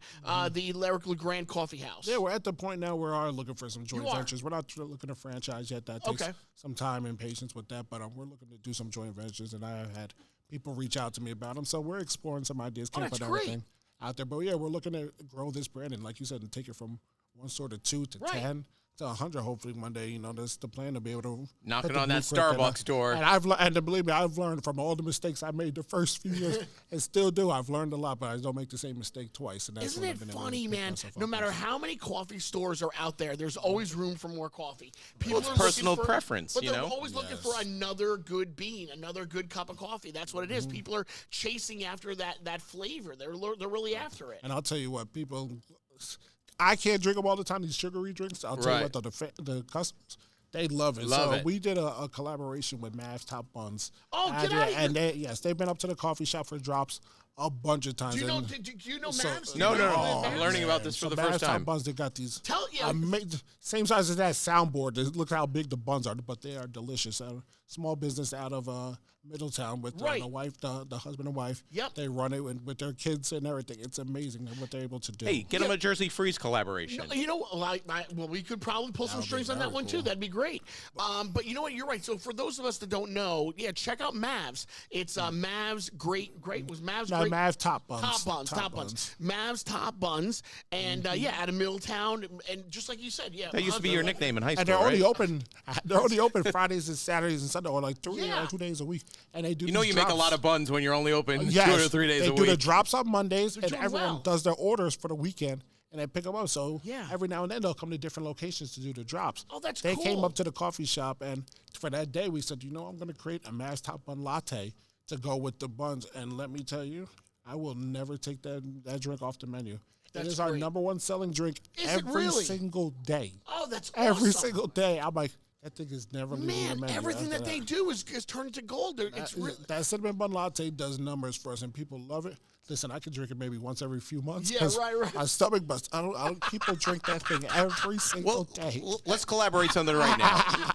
the Eric Legrand Coffee House? Yeah, we're at the point now where we are looking for some joint You are? ventures. We're not looking to franchise yet. That takes Okay. some time and patience with that, but we're looking to do some joint ventures, and I have had people reach out to me about them. So we're exploring some ideas, can't that's put great. everything out there. But yeah, we're looking to grow this brand, and like you said, and take it from one store to 2 to Right. 10 to 100. Hopefully one day, that's the plan, to be able to Knocking put the on that blueprint in. Starbucks door. And to believe me, I've learned from all the mistakes I made the first few years, and still do. I've learned a lot, but I don't make the same mistake twice. And that's Isn't when it I've been able to funny, pick man? myself No up. matter how many coffee stores are out there, there's always room for more coffee. People it's are looking personal for- preference, but you they're know? always looking for another good bean, another good cup of coffee. That's what it is. People are chasing after that flavor. They're really after it. And I'll tell you what, I can't drink them all the time, these sugary drinks. I'll tell you Right. what, the customers, they love it. Love so it. we did a collaboration with Mav's Top Buns. Oh, get yeah, out of and they've been up to the coffee shop for drops a bunch of times. Do you know? and Do you know so- Mavs? No, Do you know no. Mavs? I'm learning about this for the Mav's first Top time. Buns, they got these Yeah. same size as that soundboard. Look how big the buns are, but they are delicious. Small business out of Middletown with Right. the wife, the husband and wife. Yep. They run it with their kids and everything. It's amazing what they're able to do. Hey, get them a Jersey Freeze collaboration. You know, well, we could probably pull some That would be strings on that very one too. cool. That'd be great. But you know what? You're right. So for those of us that don't know, yeah, check out Mavs. It's Mavs Great was Mavs No, Great. Mav Top Buns. Top buns. Mavs Top Buns, and yeah, out of Middletown, and just like you said, yeah. That used to be your nickname in high And school, they're only right? open. They're only open Fridays and Saturdays and Sunday, or like 2 days a week. And they do. You know, these you make a drops. lot of buns when you're only open Yes, 2 or 3 days they a do the week. drops on Mondays, and doing everyone well. does their orders for the weekend, and they pick them up. So Yeah. every now and then they'll come to different locations to do the drops. Oh, that's They came cool. up to the coffee shop, and for that day we said, I'm going to create a Mavs Top Bun latte to go with the buns. And let me tell you, I will never take that drink off the menu. That's it is our great. number one selling drink Is it every really? single day. Oh, that's Every awesome. single day. I'm like, that thing is never leaving the Man, menu. everything after that they do is turned into gold. It's really. that cinnamon bun latte does numbers for us, and people love it. Listen, I can drink it maybe once every few months. Yeah, 'cause right. My stomach busts. People drink that thing every single Well, day. let's collaborate something right now.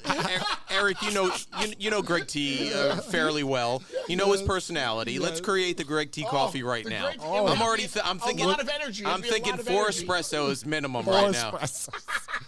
Eric, you know Greg T fairly well. You know his personality. Let's create the Greg T coffee right the now. Greg T- it would I'm have already. to be I'm a thinking. lot of energy. It'd I'm be a thinking lot of 4 energy. espressos minimum Four right now. espresso.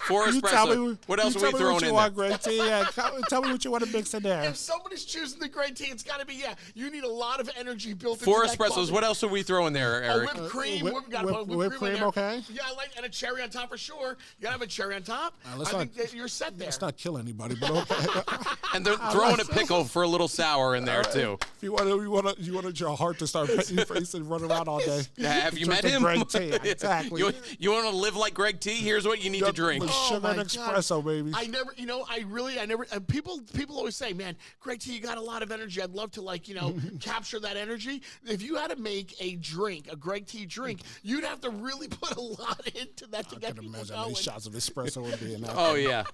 4 espresso. What else are we throwing in there? Greg T. Yeah, tell me what you want to mix in there. If somebody's choosing the Greg T, it's got to be, you need a lot of energy built into 4 that espressos. coffee. What else are we throwing there, Eric? Whipped cream. Whipped cream, okay. Yeah, and a cherry on top for sure. You got to have a cherry on top. I think that you're set there. Let's not kill anybody, but okay. And they're throwing a pickle for a little sour in there, too. If you want your heart to start your face and run around all day. Yeah, have you met him? Greg T. Exactly. You want to live like Greg T? Here's what you need to drink. With sugar and espresso, baby. I never. People always say, man, Greg T, you got a lot of energy. I'd love to capture that energy. If you had to make a drink, a Greg T drink, you'd have to really put a lot into that to get people imagine going. how many shots of espresso would be in that. Oh, yeah.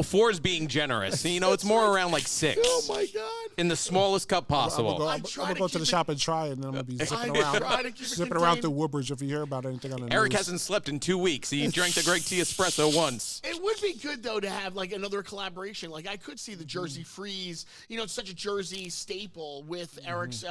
4 is being generous. It's more around like 6. Oh, my God. In the smallest cup possible. I'm going to go to the shop and try it, and then I'm going to be zipping around through Woodbridge if you hear about anything on the Eric news. hasn't slept in 2 weeks. He drank the Greg T espresso once. It would be good, though, to have, another collaboration. I could see the Jersey Freeze. It's such a Jersey staple with Eric's,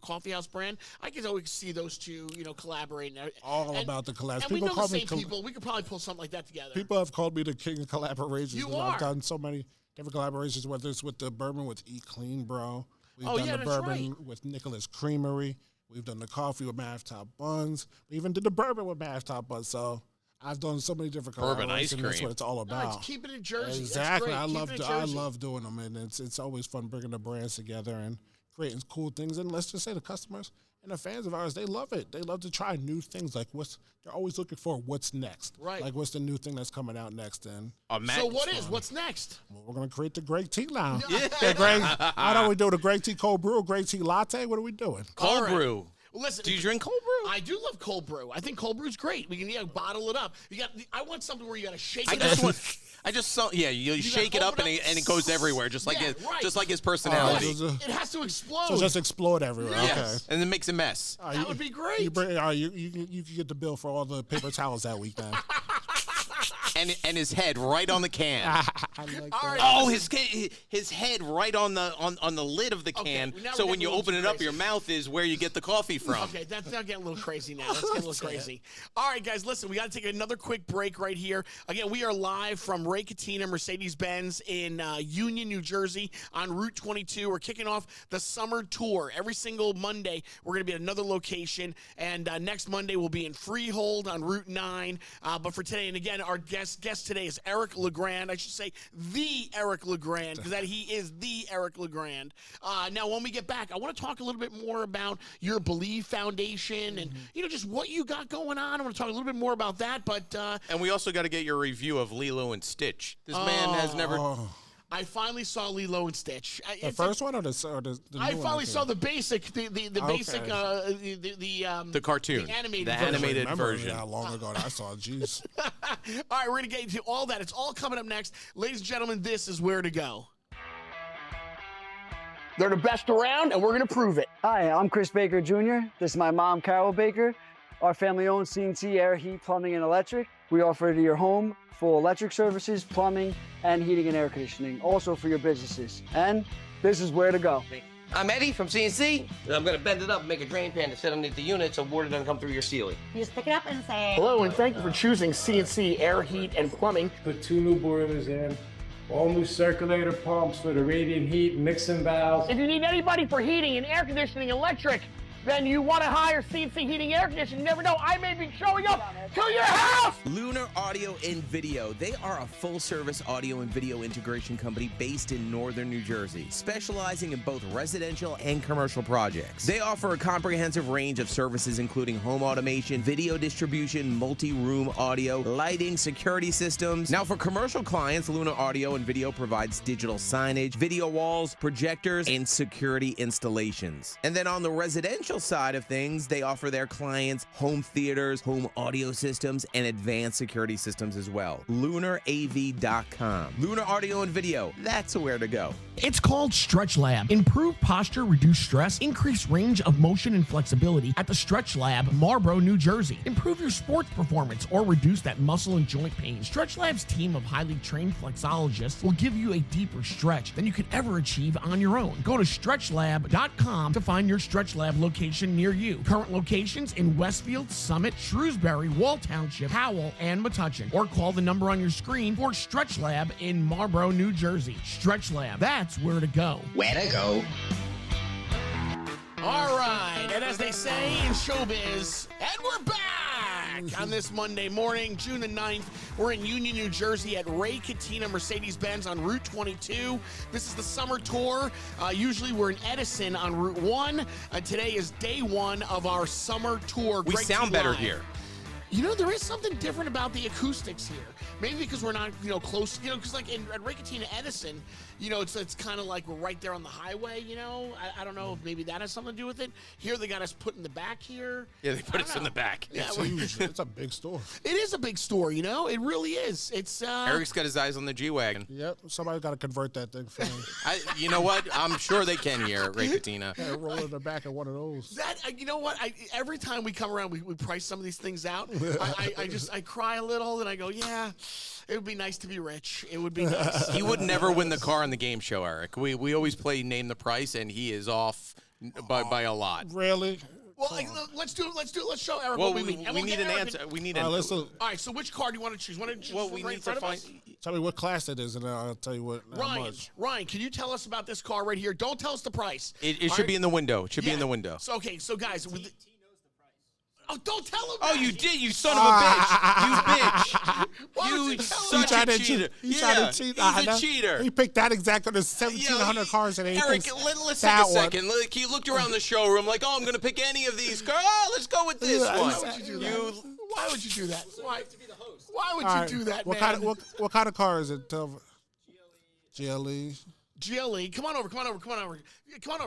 coffee house brand. I could always see those two, collaborating. All about the collabs. And we know the same people. We could probably pull something like that together. People have called me the king of collaborations. You are. I've done so many different collaborations, whether it's with the bourbon with Eat Clean, bro. We've done the bourbon with Nicholas Creamery. We've done the coffee with Mash Top Buns. We even did the bourbon with Mash Top Buns. So I've done so many different collaborations. Bourbon ice cream. That's what it's all about. No, it's keeping it in Jersey. Exactly. I love doing them, and it's always fun bringing the brands together and creating cool things. And let's just say the customers and the fans of ours, they love it. They love to try new things. They're always looking for what's next. Right. What's the new thing that's coming out next? And so what's next? Well, we're going to create the Greg T now. Yeah, Greg. How do we do the Greg T cold brew, Greg T latte? What are we doing? Cold brew. Well, listen, do you drink cold brew? I do love cold brew. I think cold brew's great. We can bottle it up. I want something where you got to shake it up. You shake it up and it goes everywhere, just like his personality. It has to explode. So just explode everywhere. Yes. Okay. And it makes a mess. That would be great. You can get the bill for all the paper towels that week then. And his head right on the can. I like that. Oh, his head right on the lid of the can. So when you open it up, your mouth is where you get the coffee from. Okay, that's now getting a little crazy now. That's getting a little crazy. All right, guys, listen, we got to take another quick break right here. Again, we are live from Ray Catena Mercedes-Benz in Union, New Jersey on Route 22. We're kicking off the summer tour. Every single Monday, we're going to be at another location. And next Monday, we'll be in Freehold on Route 9. But for today, and again, our guest today is Eric Legrand. I should say the Eric Legrand, because he is the Eric Legrand. Now, when we get back, I want to talk a little bit more about your Believe Foundation and just what you got going on. I want to talk a little bit more about that. But and we also got to get your review of Lilo and Stitch. This man has never. I finally saw Lilo and Stitch. The first one or the new I finally one? saw the basic, the basic, the cartoon, the animated the version. animated I remember version. how long ago I saw it. Jeez. All right, we're gonna get into all that. It's all coming up next, ladies and gentlemen. This is Where to Go. They're the best around, and we're gonna prove it. Hi, I'm Chris Baker Jr. This is my mom, Carol Baker. Our family-owned CNC Air, Heat, Plumbing, and Electric. We offer to your home full electric services, plumbing, and heating and air conditioning, also for your businesses. And this is Where to Go. I'm Eddie from CNC. I'm going to bend it up and make a drain pan to sit underneath the unit so water doesn't come through your ceiling. You just pick it up and say, Hello, and thank you for choosing CNC Air, Heat, and Plumbing. Put 2 new boilers in, all new circulator pumps for the radiant heat, mixing valves. If you need anybody for heating and air conditioning, electric, then you want to hire CNC Heating Air Conditioning. You never know, I may be showing up to your house! Lunar Audio and Video. They are a full-service audio and video integration company based in northern New Jersey, specializing in both residential and commercial projects. They offer a comprehensive range of services including home automation, video distribution, multi-room audio, lighting, security systems. Now for commercial clients, Lunar Audio and Video provides digital signage, video walls, projectors, and security installations. And then on the residential side of things, they offer their clients home theaters, home audio systems, and advanced security systems as well. LunarAV.com. Lunar Audio and Video. That's where to go. It's called Stretch Lab. Improve posture, reduce stress, increase range of motion and flexibility at the Stretch Lab, Marlboro, New Jersey. Improve your sports performance or reduce that muscle and joint pain. Stretch Lab's team of highly trained flexologists will give you a deeper stretch than you could ever achieve on your own. Go to stretchlab.com to find your Stretch Lab location near you. Current locations in Westfield, Summit, Shrewsbury, Wall Township, Howell, and Metuchen. watching. Or call the number on your screen for Stretch Lab in Marlboro, New Jersey. Stretch Lab, that's where to go. Where to go? All right, and as they say in showbiz, and we're back on this Monday morning, June the 9th. We're in Union, New Jersey at Ray Catena Mercedes-Benz on Route 22. This is the summer tour. Usually we're in Edison on Route 1. Today is day one of our summer tour. We Greg sound T better Live. here. You know, there is something different about the acoustics here. Maybe because we're not, close, because like at Ray Catena Edison, it's kind of like we're right there on the highway, I don't know if maybe that has something to do with it. Here they got us put in the back here. Yeah, they put us in the back. Yeah, It's huge. It's a big store. it is a big store, it really is. It's Eric's got his eyes on the G-Wagon. Yep. Somebody's got to convert that thing for me. You know what? I'm sure they can here at Ray Catena. Yeah, roll in the back of one of those. that. You know what? Every time we come around, we price some of these things out. I cry a little and I go, yeah. It would be nice to be rich. It would be nice. He would never win the car on the game show, Eric. We always play Name the Price, and he is off by a lot. Really? Well, let's do it. Let's show Eric Well, what we we mean. And we'll need get an Eric answer. We need All an right, let's All right, so which car do you want to choose? Want to choose Well, we right need in front to of find. us? Tell me what class it is, and I'll tell you how much. Ryan, can you tell us about this car right here? Don't tell us the price. It should be in the window. It should be in the window. So guys, oh, don't tell him. Oh, that. you did, you son of a bitch! You bitch! Why would You tell him such that? a cheater! He tried to cheat. I He's know. a cheater. He picked that exact on the 1,700 cars, and he Eric, thinks let's take that a second. one. Look, he looked around the showroom like, oh, I'm going to pick any of these cars. Oh, let's go with this Yeah, one. Why would you do that? Why would you do that? Why would All you right, do that, what man? what kind of car is it? GLE. GLE, come on over.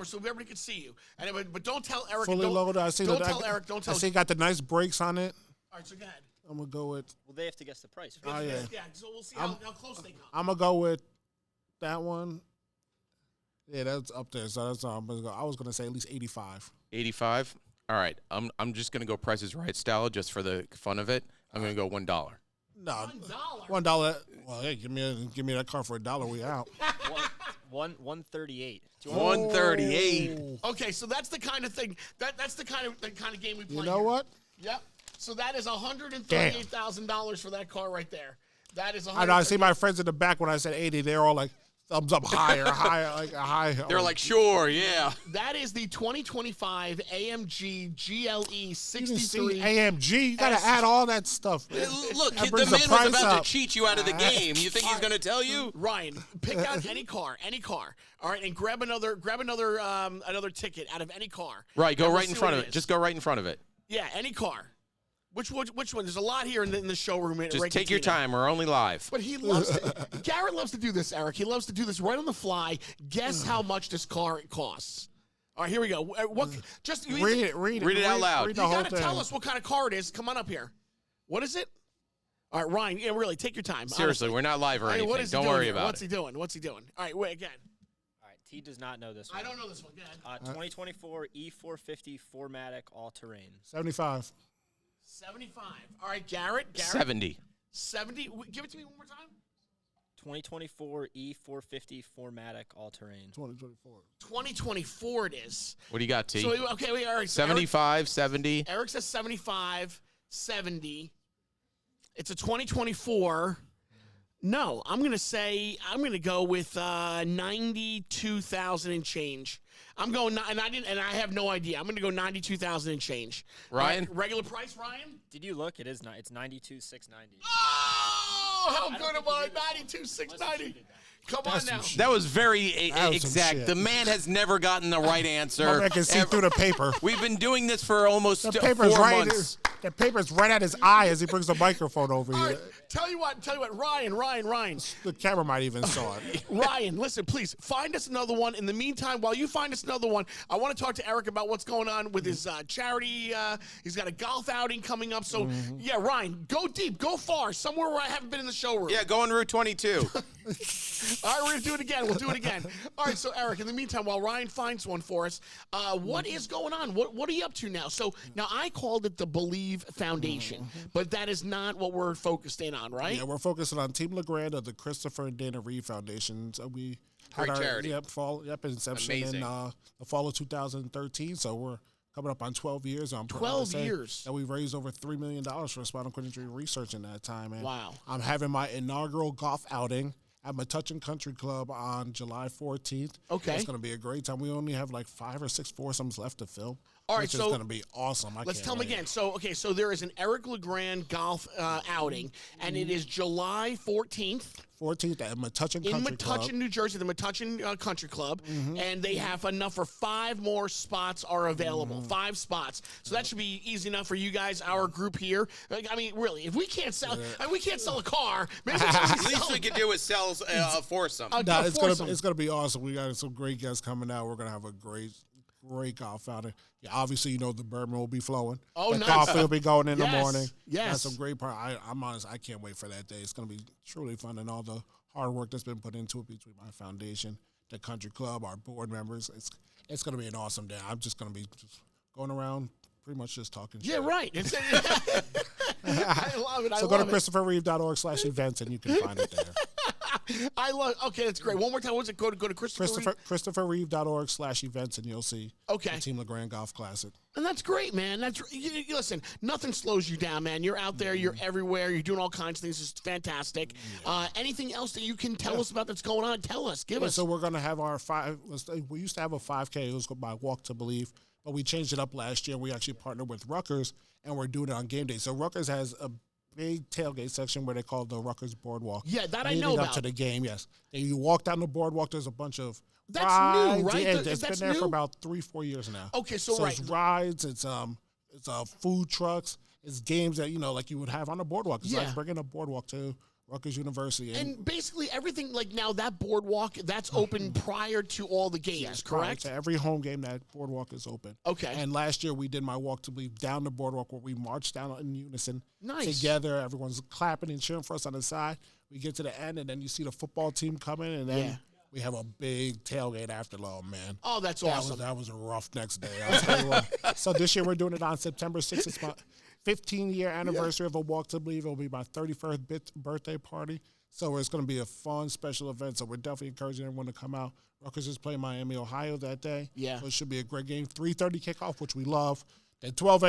So everybody can see you. And but don't tell Eric. Fully don't, loaded. I see Don't that. tell Eric. Don't tell. I see it got the nice brakes on it. All right, so go ahead. I'm gonna go with. Well, they have to guess the price. Oh yeah. Yeah, so we'll see how close they come. I'm gonna go with that one. Yeah, that's up there. So that's I'm gonna go. I was gonna say at least 85. 85. All right, I'm just going to go Price is Right style just for the fun of it. I'm going to go $1. No, $1. Well, hey, give me that car for $1. We out. 138. 138. Okay, so that's the kind of thing. That's the kind of game we play. You know what? Yep. So that is $138,000 for that car right there. That is. I know. I see my friends in the back when I said 80. They're all like thumbs up higher, like a high. They're like, sure, yeah. That is the 2025 AMG GLE 63. AMG. You gotta add all that stuff. Man. Look, That the brings man the was price about up. to cheat you out of the game. You think he's going to tell you? Ryan, pick out any car. All right, and grab another ticket out of any car. Right, go And we'll right in see front what of it. is. Just go right in front of it. Yeah, any car. Which one? There's a lot here in the showroom. At Just Ray take your Catena. time. We're only live. But he loves to. Garrett loves to do this, Eric. He loves to do this right on the fly. Guess how much this car costs. All right, here we go. What? Just Read it out loud. Read You the whole gotta thing. tell us what kind of car it is. Come on up here. What is it? All right, Ryan. Yeah, really, take your time. Seriously, honestly. we're not live or All right, anything. what is he Don't doing worry here? about What's it. he doing? What's he doing? All right, wait again. All right, T does not know this one. I don't know this one. Go ahead. 2024 E450 4MATIC all-terrain. 75. 75. All right, Garrett. 70. 70. Give it to me one more time. 2024 E450 4MATIC all-terrain. 2024. 2024 it is. What do you got, T? So, okay, wait, all right. So 75, 70. Eric says 75, 70. It's a 2024. No, I'm going to go with 92,000 and change. I'm going, and I have no idea. I'm going to go 92,000 and change. Ryan? Right, regular price, Ryan? Did you look? It's 92,690. Oh, how good am I? 92,690. Come on now. That was very That was some exact. shit. The man has never gotten the right answer. I can see through the paper. We've been doing this for almost The 4 paper's right. months. The paper's right at his eye as he brings the microphone over All here. right, tell you what, Ryan. The camera might even saw it. Ryan, listen, please find us another one. In the meantime, while you find us another one, I want to talk to Eric about what's going on with his charity. He's got a golf outing coming up. So, yeah, Ryan, go deep, go far, somewhere where I haven't been in the showroom. Yeah, go on Route 22. All right, we're going to do it again. We'll do it again. All right, so, Eric, in the meantime, while Ryan finds one for us, what is going on? What are you up to now? So, now I called it the Believe Foundation, but that is not what we're focused in on, right? Yeah, we're focusing on Team Legrand of the Christopher and Dana Reed Foundation. So we had Great charity. inception Amazing. in the fall of 2013. So we're coming up on 12 years. I'm proud to 12 say years. that we raised over $3 million for spinal cord injury research in that time. And Wow. I'm having my inaugural golf outing at Metuchen Country Club on July 14th. Okay. It's going to be a great time. We only have like 5 or 6 foursomes left to film. All right, which is so going to be awesome. Let's tell them again. So there is an Eric Legrand golf outing, and it is July 14th. 14th at Metuchen Country In Club. Metuchen, New Jersey, the Metuchen Country Club, and they have enough for 5 more spots are available. 5 spots, so that should be easy enough for you guys. Our group here. Like, I mean, really, if we can't sell, we can't sell a car. Maybe At least we could do is sell a foursome. No, it's gonna be awesome. We got some great guests coming out. We're gonna have a great golf outing. Yeah, obviously, you know the bourbon will be flowing. Oh, the nice. coffee will be going in the morning. Yes. Got some great part. I'm honest. I can't wait for that day. It's gonna be truly fun, and all the hard work that's been put into it between my foundation, the country club, our board members. It's gonna be an awesome day. I'm just gonna be going around, pretty much just talking shit. Yeah, right. I love it. So go to ChristopherReeve.org/events and you can find it there. I love. Okay, that's great. One more time. What's it? Go to Christopher. ChristopherReeve.org/events and you'll see the Team Legrand Golf Classic. And that's great, man. Listen, nothing slows you down, man. You're out there. You're everywhere. You're doing all kinds of things. It's fantastic. Anything else that you can tell us about that's going on? Tell us. Give us. So we're going to have our 5. We used to have a 5K. It was by Walk to Believe. But we changed it up last year. We actually partnered with Rutgers, and we're doing it on game day. So Rutgers has a big tailgate section where they call the Rutgers Boardwalk. Yeah, that I know leading about. up to the game, yes. And you walk down the boardwalk, there's a bunch of That's rides. new, right? Yeah, That's it's been there new? for about 3-4 years now. Okay, so right. it's rides, it's food trucks, it's games that, like you would have on the boardwalk. It's like bringing a boardwalk to Rutgers University. And basically everything, like now that boardwalk, that's open prior to all the games, Yes, correct? To every home game, that boardwalk is open. Okay. And last year we did my Walk to Believe down the boardwalk where we marched down in unison. Nice. Together, everyone's clapping and cheering for us on the side. We get to the end, and then you see the football team coming, and then we have a big tailgate after. Oh, man. Oh, that's awesome. That was a rough next day. I'll tell you what. So this year we're doing it on September 6th. It's my 15-year anniversary of a Walk to Believe. It'll be my 31st birthday party. So it's going to be a fun, special event. So we're definitely encouraging everyone to come out. Rutgers is playing Miami, Ohio that day. Yeah. So it should be a great game. 3:30 kickoff, which we love. The 12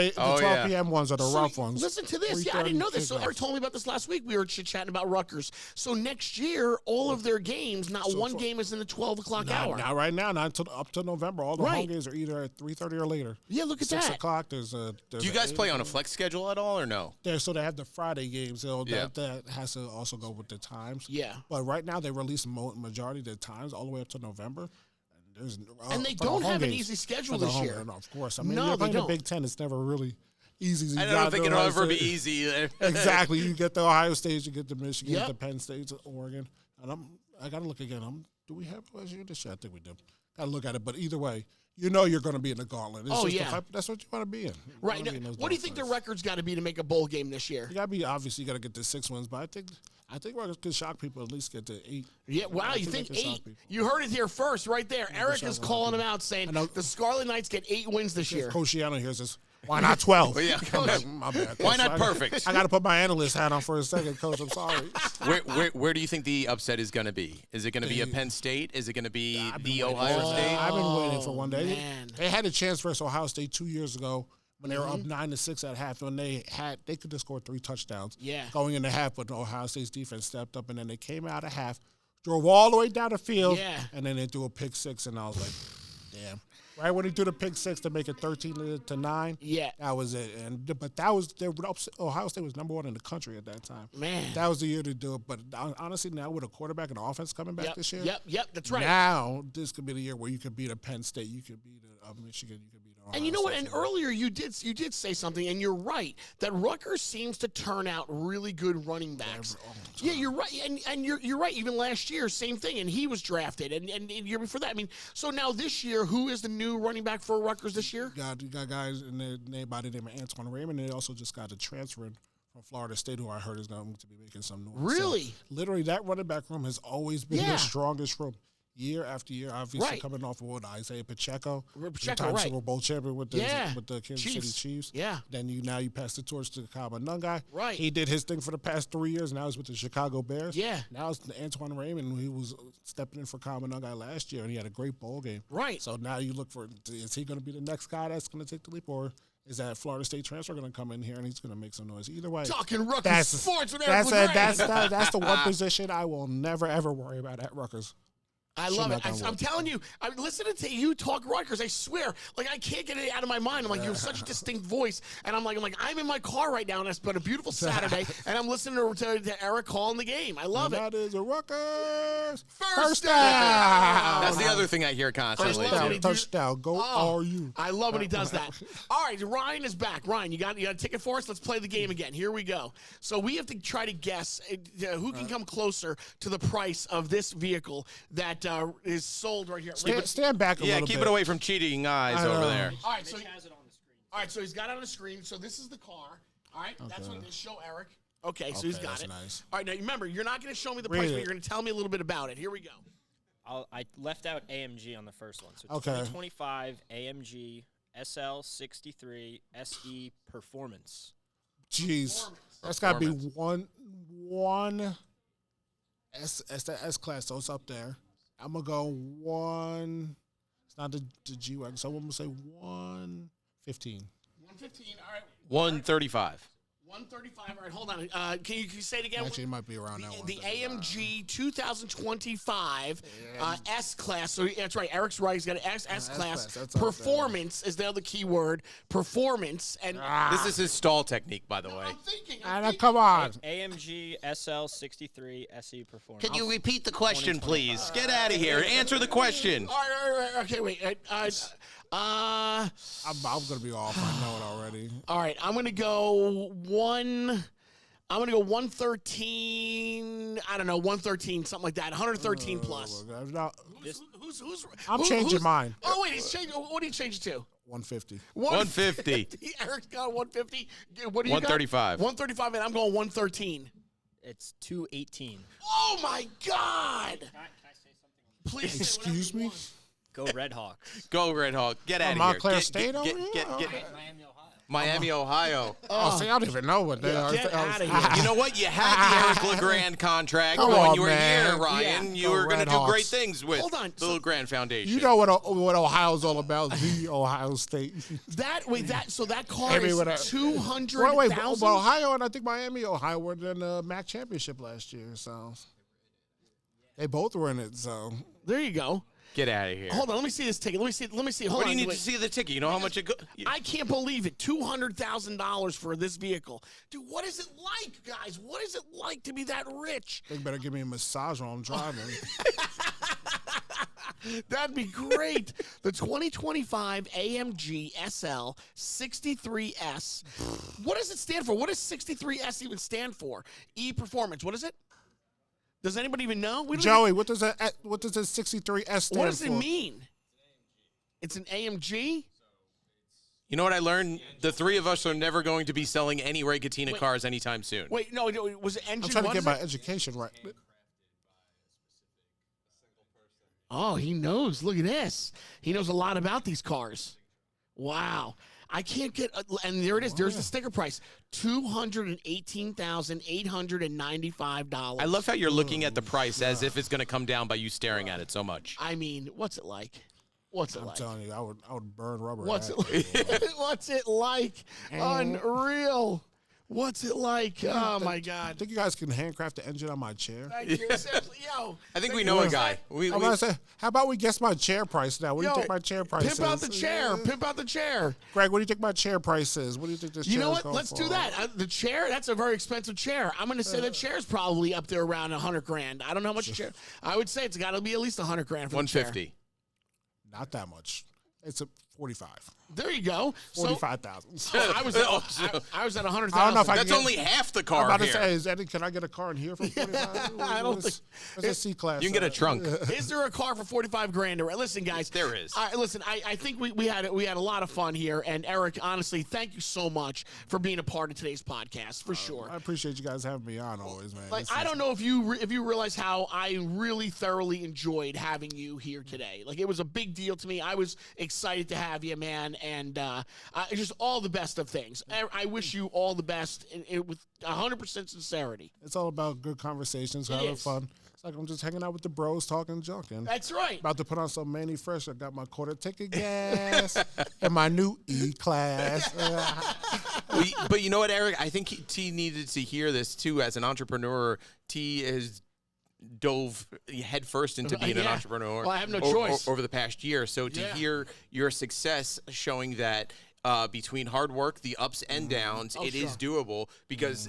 p.m. ones are the rough ones. Listen to this. Yeah, I didn't know this. So Eric told me about this last week. We were chit-chatting about Rutgers. So next year, all of their games, not one game is in the 12 o'clock hour. Not right now. Not up to November. All the home games are either at 3:30 or later. Yeah, look at 6 that. o'clock. There's Do you guys play on a flex schedule at all or no? So they have the Friday games. So that has to also go with the times. Yeah. But right now they release majority of the times all the way up to November. And they don't have an easy schedule this year. No, of course. I mean, No, you're they playing the don't. Big Ten. It's never really easy. I don't think it'll ever be easy. Exactly. You get the Ohio State, you get the Michigan, Yep. the Penn State, Oregon. And I got to look again. Do we have LSU this year? I think we do. Got to look at it. But either way, you're going to be in the gauntlet. That's what you want to be in. Right. Now, what do you think the record's got to be to make a bowl game this year? You got to be, obviously, you got to get the 6 wins. But I think Rutgers could shock people, at least get to 8. Yeah, wow, you think 8? You heard it here first, right there. Eric is calling them out, saying the Scarlet Knights get 8 wins this year. Coach Shiano hears this. Why not 12? Well, yeah. My bad, Coach. Why not perfect? I got to put my analyst hat on for a second, Coach. I'm sorry. Where do you think the upset is going to be? Is it going to be a Penn State? Is it going to be the Ohio State? I've been waiting for one day. Man. They had a chance versus Ohio State 2 years ago when they were up 9-6 at half. When they could have scored 3 touchdowns. Yeah. Going into half, but Ohio State's defense stepped up, and then they came out of half, drove all the way down the field, and then they threw a pick 6, and I was like, damn. Right when he threw the pick 6 to make it 13-9, that was it. But that was Ohio State was number 1 in the country at that time. Man, that was the year to do it. But honestly, now with a quarterback and offense coming back this year, that's right. Now this could be the year where you could beat a Penn State, you could beat a Michigan, you could beat Ohio And you know what? State. And earlier you did say something, and you're right that Rutgers seems to turn out really good running backs. Yeah, you're right, and you're right. Even last year, same thing, and he was drafted, and the year before that. I mean, so now this year, who is the new running back for Rutgers this year? You got guys in the name by the name of Antoine Raymond, and they also just got a transfer from Florida State, who I heard is going to be making some noise. Really? So, literally, that running back room has always been their strongest room. year after year, obviously Right. coming off of what Isaiah Pacheco, Pacheco, two-time right. Super Bowl champion with the Kansas City Chiefs. Chiefs. Yeah. Then now you pass the torch to Kaba Nungai. Right. He did his thing for the past 3 years. Now he's with the Chicago Bears. Yeah. Now it's Antoine Raymond. He was stepping in for Kaba Nungai last year, and he had a great bowl game. Right. So now you look for, is he going to be the next guy that's going to take the leap, or is that Florida State transfer going to come in here and he's going to make some noise? Either way. Talking Rutgers sports with Eric that's Legrand. that's the one position I will never, ever worry about at Rutgers. I love it. I'm telling you, I'm listening to you talk Rutgers. I swear, like I can't get it out of my mind. I'm like, you have such a distinct voice, and I'm like, I'm in my car right now, and it's been a beautiful Saturday, and I'm listening to Eric calling the game. I love it. That is a Rutgers First down. That's the other thing I hear constantly. Touchdown. Go RU. I love when he does that. All right, Ryan is back. Ryan, you got a ticket for us? Let's play the game again. Here we go. So we have to try to guess who can come closer to the price of this vehicle that is sold right here. Stand back a little bit. Yeah, keep it away from cheating eyes over there. All right, so he has it on the screen. All right, so he's got it on the screen. So this is the car. All right, that's what they show Eric. Okay, so he's got it. Nice. All right, now remember, you're not going to show me the price, but you're going to tell me a little bit about it. Here we go. I left out AMG on the first one. So Okay. 2025 AMG SL63 SE Performance. Jeez, that's got to be one S class. So it's up there. I'm gonna go one. It's not the G wagon, so I'm gonna say 115. 115. All right. 135. 135. All right, hold on. Can you say it again? Actually, it might be around that one. The AMG 2025 S class. So that's right. Eric's right. He's got an S class. Performance is the other key word. Performance and This is his stall technique, by the way. I'm thinking. Come on. AMG SL63 SE Performance. Can you repeat the question, please? Get out of here. Answer the question. All right. Okay, wait. I'm gonna be off. I know it already. All right, I'm gonna go 113. I don't know, 113, something like that. 113 plus. I'm changing mine. Oh wait, he's changing. What do you change it to? 150. 150. Eric's got 150. What do you 135. got? 135, and I'm going 113. It's 218. Oh my God! Can I say something? Please. Excuse me. Go Red Hawks. Go Red Hawk. Get out of here. Montclair State over here? Miami, Ohio. Oh, see, I don't even know what they are. Get out of here. You know what? You had the Eric Legrand contract Come when on, you were man. here, Ryan. Yeah. You were going to Red do great Hawks. things with Hold on. the Legrand Foundation. You know what Ohio's all about? The Ohio State. So that car I mean, is what I- 200,000. Wait, but Ohio and I think Miami, Ohio were in the MAC championship last year, so they both were in it. So There you go. Get out of here. Hold on, let me see this ticket. Let me see. Hold What on. do you need wait. to see the ticket? You know how much it goes? I can't believe it. $200,000 for this vehicle. Dude, what is it like, guys? What is it like to be that rich? they better give me a massage while I'm driving. That'd be great. The 2025 AMG SL 63S. What does it stand for? What does 63S even stand for? E Performance. What is it? Does anybody even know? We don't Joey, what does a 63S stand for? what does it mean? It's an AMG? You know what I learned? The three of us are never going to be selling any Ray Catena Wait. cars anytime soon. Wait, no, was it engine? I'm trying to what get is my it? education right. Oh, he knows. Look at this. He knows a lot about these cars. Wow. I can't get, and there it is. There's the sticker price, $218,895. I love how you're looking at the price as if it's going to come down by you staring at it so much. I mean, what's it like? What's it I'm like? telling you, I would burn rubber. What's at it like? What's it like? Unreal. What's it like? Oh my I God. think you guys can handcraft the engine on my chair. Thank you. Seriously, yo. I think we know a guy. I'm gonna say, how about we guess my chair price now? What do you Yo, think my chair price is? Pimp out the chair. Pimp out the chair. Greg, what do you think my chair price is? What do you think this chair You know is what? going Let's for? do that. The chair, that's a very expensive chair. I'm going to say that chair's probably up there around $100,000. I don't know how much a chair. I would say it's got to be at least $100,000 for the chair. 150. Not that much. It's a 45. There you go. 45,000. So I was at 100,000. I don't know if I That's only half the car I'm about here. to say, can I get a car in here for 45,000? I don't think it's a C-Class. You can get a trunk. Is there a car for 45 grand? Listen, guys. There is. Listen, I think we had a lot of fun here. And Eric, honestly, thank you so much for being a part of today's podcast, for sure. I appreciate you guys having me on always, man. Like, I don't know if you realize how I really thoroughly enjoyed having you here today. Like, it was a big deal to me. I was excited to have you, man, and just all the best of things. I wish you all the best with 100% sincerity. It's all about good conversations, having fun. It's like I'm just hanging out with the bros, talking junk. And that's right. About to put on some Manny Fresh. I got my quarter ticket gas and my new E-Class. But you know what, Eric? I think T needed to hear this, too. As an entrepreneur, T has dove headfirst into being an entrepreneur. Well, I have no choice. Over the past year. So to hear your success showing that between hard work, the ups and downs, it is doable, because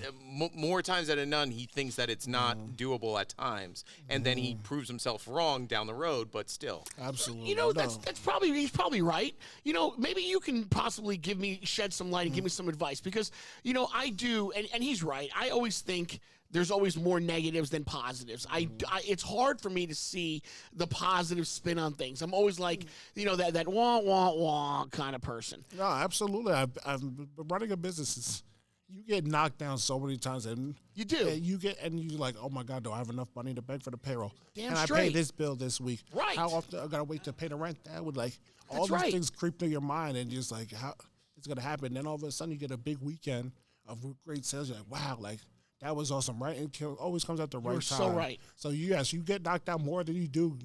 more times than none, he thinks that it's not doable at times, and then he proves himself wrong down the road, but still. Absolutely. You know, that's probably, he's probably right. You know, maybe you can possibly shed some light and give me some advice, because, you know, I do, and he's right. I always think there's always more negatives than positives. It's hard for me to see the positive spin on things. I'm always like, you know, that wah, wah, wah kind of person. No, absolutely. I've running a business. You get knocked down so many times, and you do. And you're like, oh my God, do I have enough money to beg for the payroll? Damn and straight. I pay this bill this week. Right. How often I gotta wait to pay the rent? That would all these things creep through your mind, and you're just like, how it's gonna happen? Then all of a sudden, you get a big weekend of great sales. You're like, wow, that was awesome, right? It always comes at the right time. You're so right. So yes, you get knocked down more than you do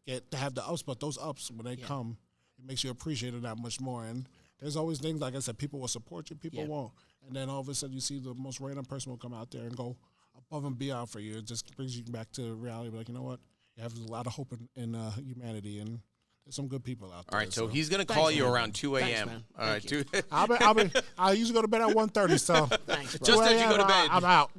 get to have the ups, but those ups, when they come, it makes you appreciate it that much more. And there's always things, like I said, people will support you, people won't. And then all of a sudden you see the most random person will come out there and go above and beyond for you. It just brings you back to reality. Like, you know what? You have a lot of hope in humanity, and there's some good people out there. All right, so he's going to call you around 2 a.m. All right, I usually go to bed at 1:30, so thanks, bro. Just as you go to bed. I'm out.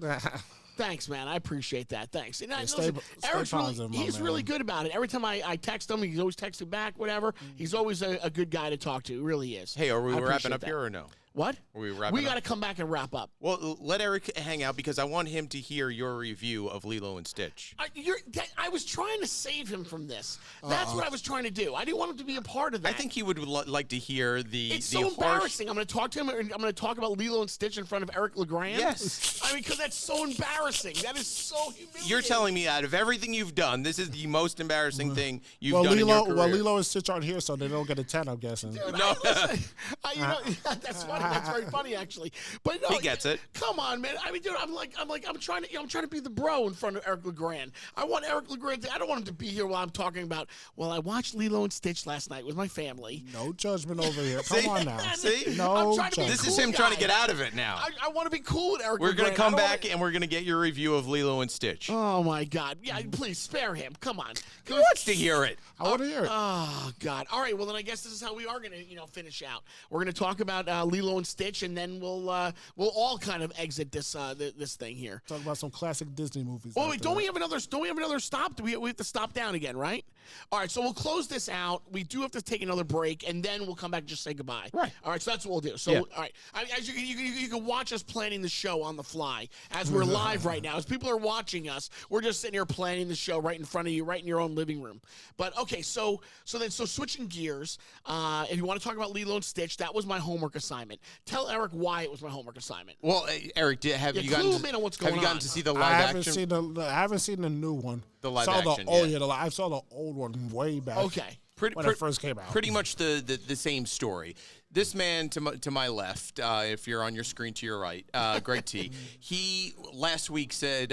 Thanks, man. I appreciate that. Thanks. And stay Eric's positive, he's really good about it. Every time I text him, he's always texting back, whatever. He's always a good guy to talk to. He really is. Hey, are we wrapping up here or no? What? We got to come back and wrap up. Well, let Eric hang out, because I want him to hear your review of Lilo and Stitch. I was trying to save him from this. That's what I was trying to do. I didn't want him to be a part of that. I think he would like to hear the. It's so embarrassing. I'm going to talk to him, and I'm going to talk about Lilo and Stitch in front of Eric Legrand. Yes. I mean, because that's so embarrassing. That is so humiliating. You're telling me, out of everything you've done, this is the most embarrassing thing you've done in your career. Well, Lilo and Stitch aren't here, so they don't get a 10, I'm guessing. Dude, no. That's funny. That's very funny, actually. But no, he gets it. Come on, man. I mean, dude, I'm trying to be the bro in front of Eric Legrand. I want Eric Legrand. I don't want him to be here while I'm talking about. Well, I watched Lilo and Stitch last night with my family. No judgment over here. Come on now. See, no. This is him trying to get out of it now. I want to be cool with Eric. We're gonna come back and we're gonna get your review of Lilo and Stitch. Oh my God! Yeah, please spare him. Come on. He wants to hear it. I want to hear it. Oh God! All right. Well, then I guess this is how we are gonna, finish out. We're gonna talk about Lilo and Stitch, and then we'll all kind of exit this this thing here. Talk about some classic Disney movies. Oh wait, don't we have another stop? We have to stop down again, right? All right. So we'll close this out. We do have to take another break, and then we'll come back and just say goodbye. Right. All right. So that's what we'll do. So all right. As you can watch us planning the show on the fly as we're live right now. As people are watching us, we're just sitting here planning the show right in front of you, right in your own living room. But okay, so switching gears. If you want to talk about Lilo and Stitch, that was my homework assignment. Tell Eric why it was my homework assignment. Well, Eric, have you gotten to see the live action? I haven't seen the new one. The live action. I saw the old one way back. Okay. When it first came out. Pretty much the same story. This man to my left, if you're on your screen to your right, Greg T, he last week said,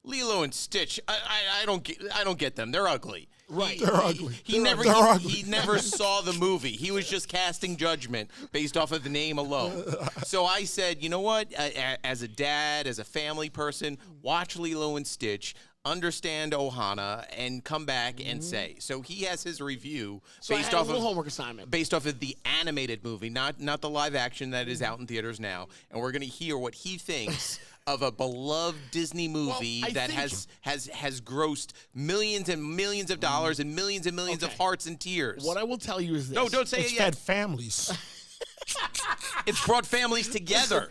Lilo and Stitch, I don't get them. They're ugly. Right. They're ugly. He never saw the movie. He was just casting judgment based off of the name alone. So I said, you know what? As a dad, as a family person, watch Lilo and Stitch, understand Ohana, and come back and say. So he has his review based off of homework assignment, based off of the animated movie, not the live action that is out in theaters now. And we're gonna hear what he thinks of a beloved Disney movie that has grossed millions and millions of dollars and millions of hearts and tears. What I will tell you is this. No, don't say It's it yet. fed families. It's brought families together.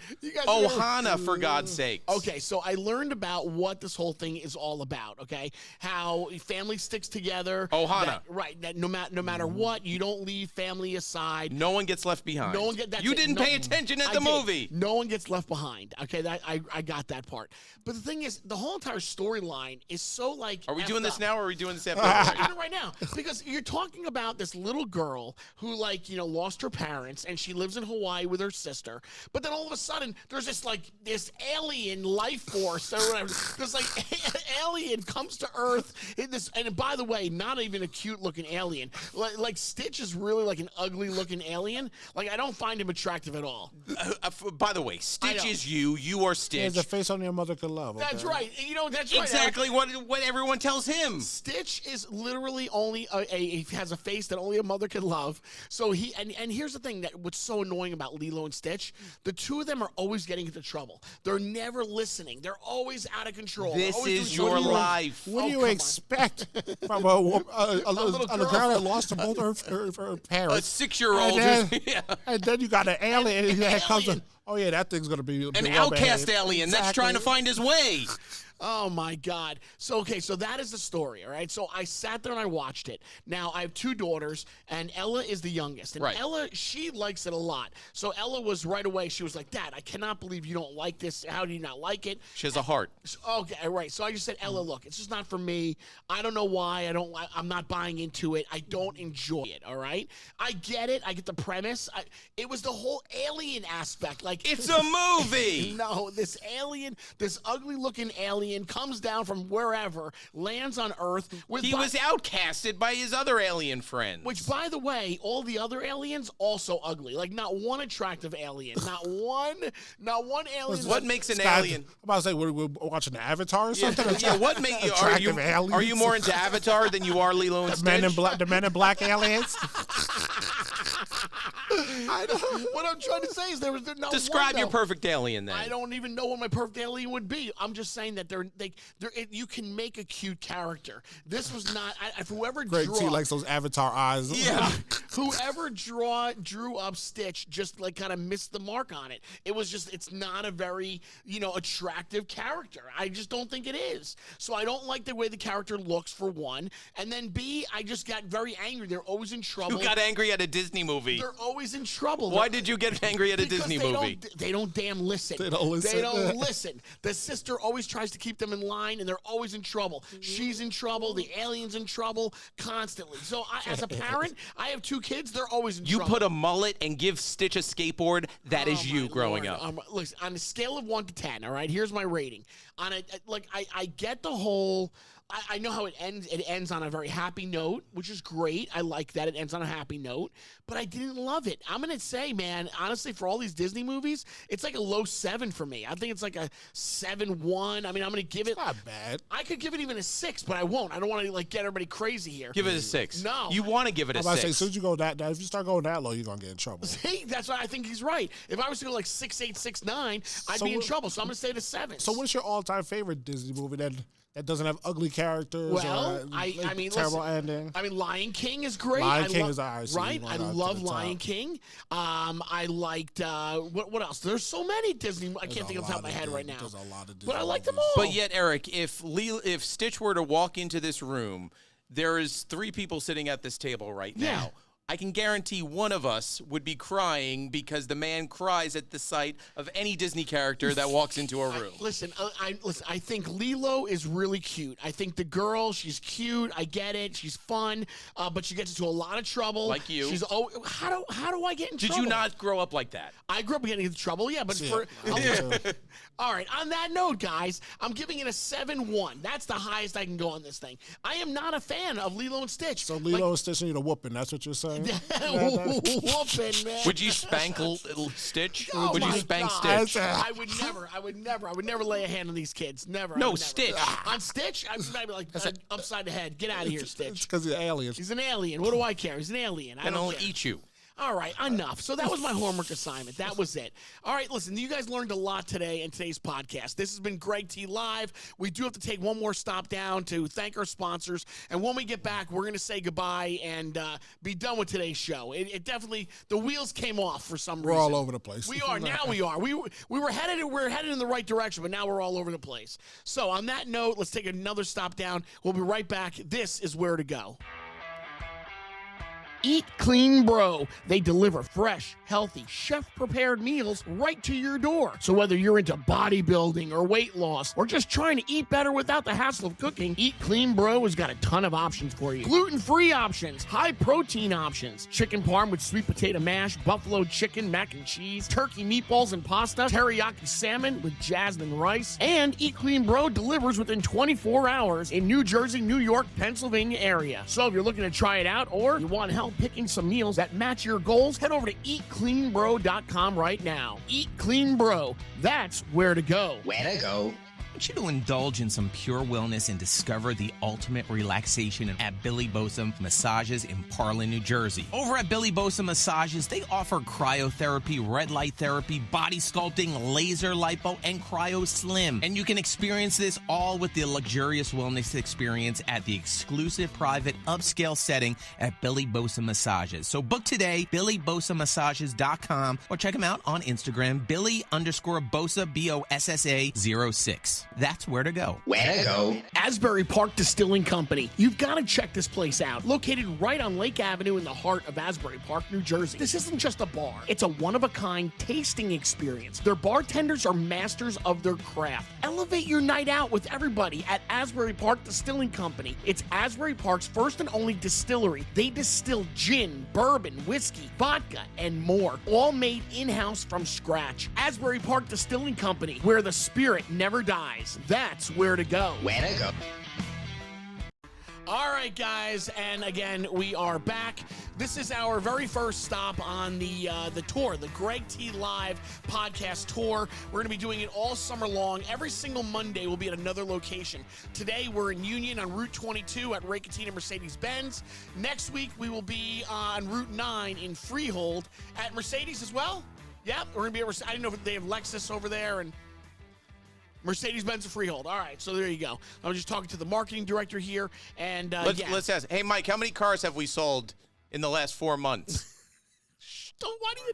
Ohana, for God's sakes. Okay, so I learned about what this whole thing is all about, okay? How family sticks together. Ohana. That no matter what, you don't leave family aside. No one gets left behind. No one You didn't pay attention at the movie. No one gets left behind. Okay, I got that part. But the thing is, the whole entire storyline is so like. Are we doing this now, or are we doing this after? I'm doing it right now, because you're talking about this little girl who, like, lost her parents, and she lives in Hawaii with her sister. But then all of a sudden, there's this alien life force or whatever. This alien comes to Earth in this, and by the way, not even a cute looking alien. Like Stitch is really like an ugly looking alien. Like, I don't find him attractive at all. By the way, Stitch is you. You are Stitch. There's a face only a mother could love. Okay? That's right. That's right. Exactly what everyone tells him. Stitch is literally only has a face that only a mother can love. So and here's the thing what's so annoying about Lilo and Stitch, the two of them are always getting into trouble. They're never listening. They're always out of control. This is your life. What do you expect from a girl that lost to both her parents? A 6-year-old. And then you got an alien that comes in. Oh, yeah, that thing's going to be an outcast alien that's trying to find his way. Oh, my God. So that is the story, all right? So I sat there and I watched it. Now, I have 2 daughters, and Ella is the youngest. And Ella, she likes it a lot. So Ella was right away, she was like, Dad, I cannot believe you don't like this. How do you not like it? She has a heart. Okay, right. So I just said, Ella, look, it's just not for me. I don't know why. I'm not buying into it. I don't enjoy it, all right? I get it. I get the premise. It was the whole alien aspect. Like, it's a movie. No, this alien, this ugly-looking alien comes down from wherever, lands on Earth. He was outcasted by his other alien friends. Which, by the way, all the other aliens also ugly. Like, not one attractive alien. Not one alien. What makes an alien? I'm about to say, we're watching the Avatar or something? Yeah, what makes you? Are you more into Avatar than you are Lilo and Stitch? The Men in Black aliens? What I'm trying to say is there was no Describe your perfect alien then. I don't even know what my perfect alien would be. I'm just saying that you can make a cute character. This was not. Whoever Greg T likes those Avatar eyes. Yeah. Whoever drew up Stitch just like kind of missed the mark on it. It's not a very attractive character. I just don't think it is. So I don't like the way the character looks, for one, and then B, I just got very angry. They're always in trouble. You got angry at a Disney movie. They're always in trouble. Why did you get angry at a Disney movie? They don't damn listen. They don't listen. The sister always tries to keep them in line, and they're always in trouble. She's in trouble. The alien's in trouble constantly. So as a parent, I have 2 kids. They're always in trouble. You put a mullet and give Stitch a skateboard. That is you growing up. Listen, on a scale of 1 to 10, all right, here's my rating. I get the whole. I know how it ends. It ends on a very happy note, which is great. I like that it ends on a happy note, but I didn't love it. I'm going to say, man, honestly, for all these Disney movies, it's like a low 7 for me. I think it's like a 7.1. I mean, I'm going to give it. Not bad. I could give it even a 6, but I won't. I don't want to get everybody crazy here. Give it a 6. No. You want to give it a 6. I say, as soon as you go that, if you start going that low, you're going to get in trouble. See, that's why I think he's right. If I was to go like 6.8, 6.9, I'd be in trouble. So I'm going to say the 7. So what's your all-time favorite Disney movie that doesn't have ugly characters? Well, I mean, terrible ending. I mean, Lion King is great. Lion King is ours, right. I love Lion King. I liked what else? There's so many Disney. I can't think of the top of my head right now. There's a lot of Disney, but I like them all. But yet, Eric, if Stitch were to walk into this room, there is 3 people sitting at this table right now. I can guarantee one of us would be crying because the man cries at the sight of any Disney character that walks into a room. Listen, I think Lilo is really cute. I think the girl, she's cute. I get it. She's fun, but she gets into a lot of trouble. Like you. How do I get in trouble? Did you not grow up like that? I grew up getting into trouble, yeah. But all right, on that note, guys, I'm giving it a 7.1. That's the highest I can go on this thing. I am not a fan of Lilo and Stitch. So Lilo and Stitch need a whooping. That's what you're saying? Whooping, man. Would you spank Stitch? Oh, would you spank Stitch? I would never lay a hand on these kids. Never. No, Stitch. On Stitch, I'd be like upside the head. Get out of here, Stitch. It's because he's an alien. He's an alien. What do I care? He's an alien. And I'll eat you. All right, enough. So that was my homework assignment. That was it. All right, listen, you guys learned a lot today in today's podcast. This has been Greg T Live. We do have to take one more stop down to thank our sponsors. And when we get back, we're going to say goodbye and be done with today's show. It definitely, the wheels came off for some reason. We're all over the place. We are. Now we are. We're headed in the right direction, but now we're all over the place. So on that note, let's take another stop down. We'll be right back. This is Where to Go. Eat Clean Bro. They deliver fresh, healthy, chef-prepared meals right to your door. So whether you're into bodybuilding or weight loss or just trying to eat better without the hassle of cooking, Eat Clean Bro has got a ton of options for you. Gluten-free options, high-protein options, chicken parm with sweet potato mash, buffalo chicken, mac and cheese, turkey meatballs and pasta, teriyaki salmon with jasmine rice, and Eat Clean Bro delivers within 24 hours in New Jersey, New York, Pennsylvania area. So if you're looking to try it out or you want help picking some meals that match your goals, head over to eatcleanbro.com right now. Eat Clean Bro. That's where to go. Where to go? I want you to indulge in some pure wellness and discover the ultimate relaxation at Billy Bosa Massages in Parlin, New Jersey. Over at Billy Bosa Massages, they offer cryotherapy, red light therapy, body sculpting, laser lipo, and cryo slim. And you can experience this all with the luxurious wellness experience at the exclusive private upscale setting at Billy Bosa Massages. So book today, BillyBosaMassages.com, or check them out on Instagram, Billy_Bosa, B-O-S-S-A 06. That's where to go. Where to go? Asbury Park Distilling Company. You've got to check this place out. Located right on Lake Avenue in the heart of Asbury Park, New Jersey. This isn't just a bar. It's a one-of-a-kind tasting experience. Their bartenders are masters of their craft. Elevate your night out with everybody at Asbury Park Distilling Company. It's Asbury Park's first and only distillery. They distill gin, bourbon, whiskey, vodka, and more. All made in-house from scratch. Asbury Park Distilling Company, where the spirit never dies. That's where to go. Where to go? All right, guys, and again, we are back. This is our very first stop on the tour, the Greg T Live podcast tour. We're going to be doing it all summer long. Every single Monday, we'll be at another location. Today, we're in Union on Route 22 at Catena Mercedes-Benz. Next week, we will be on Route 9 in Freehold at Mercedes as well. Yep, we're going to be at, I didn't know if they have Lexus over there and Mercedes-Benz and Freehold. All right, so there you go. I was just talking to the marketing director here, and let's ask. Hey, Mike, how many cars have we sold in the last 4 months? Why do you?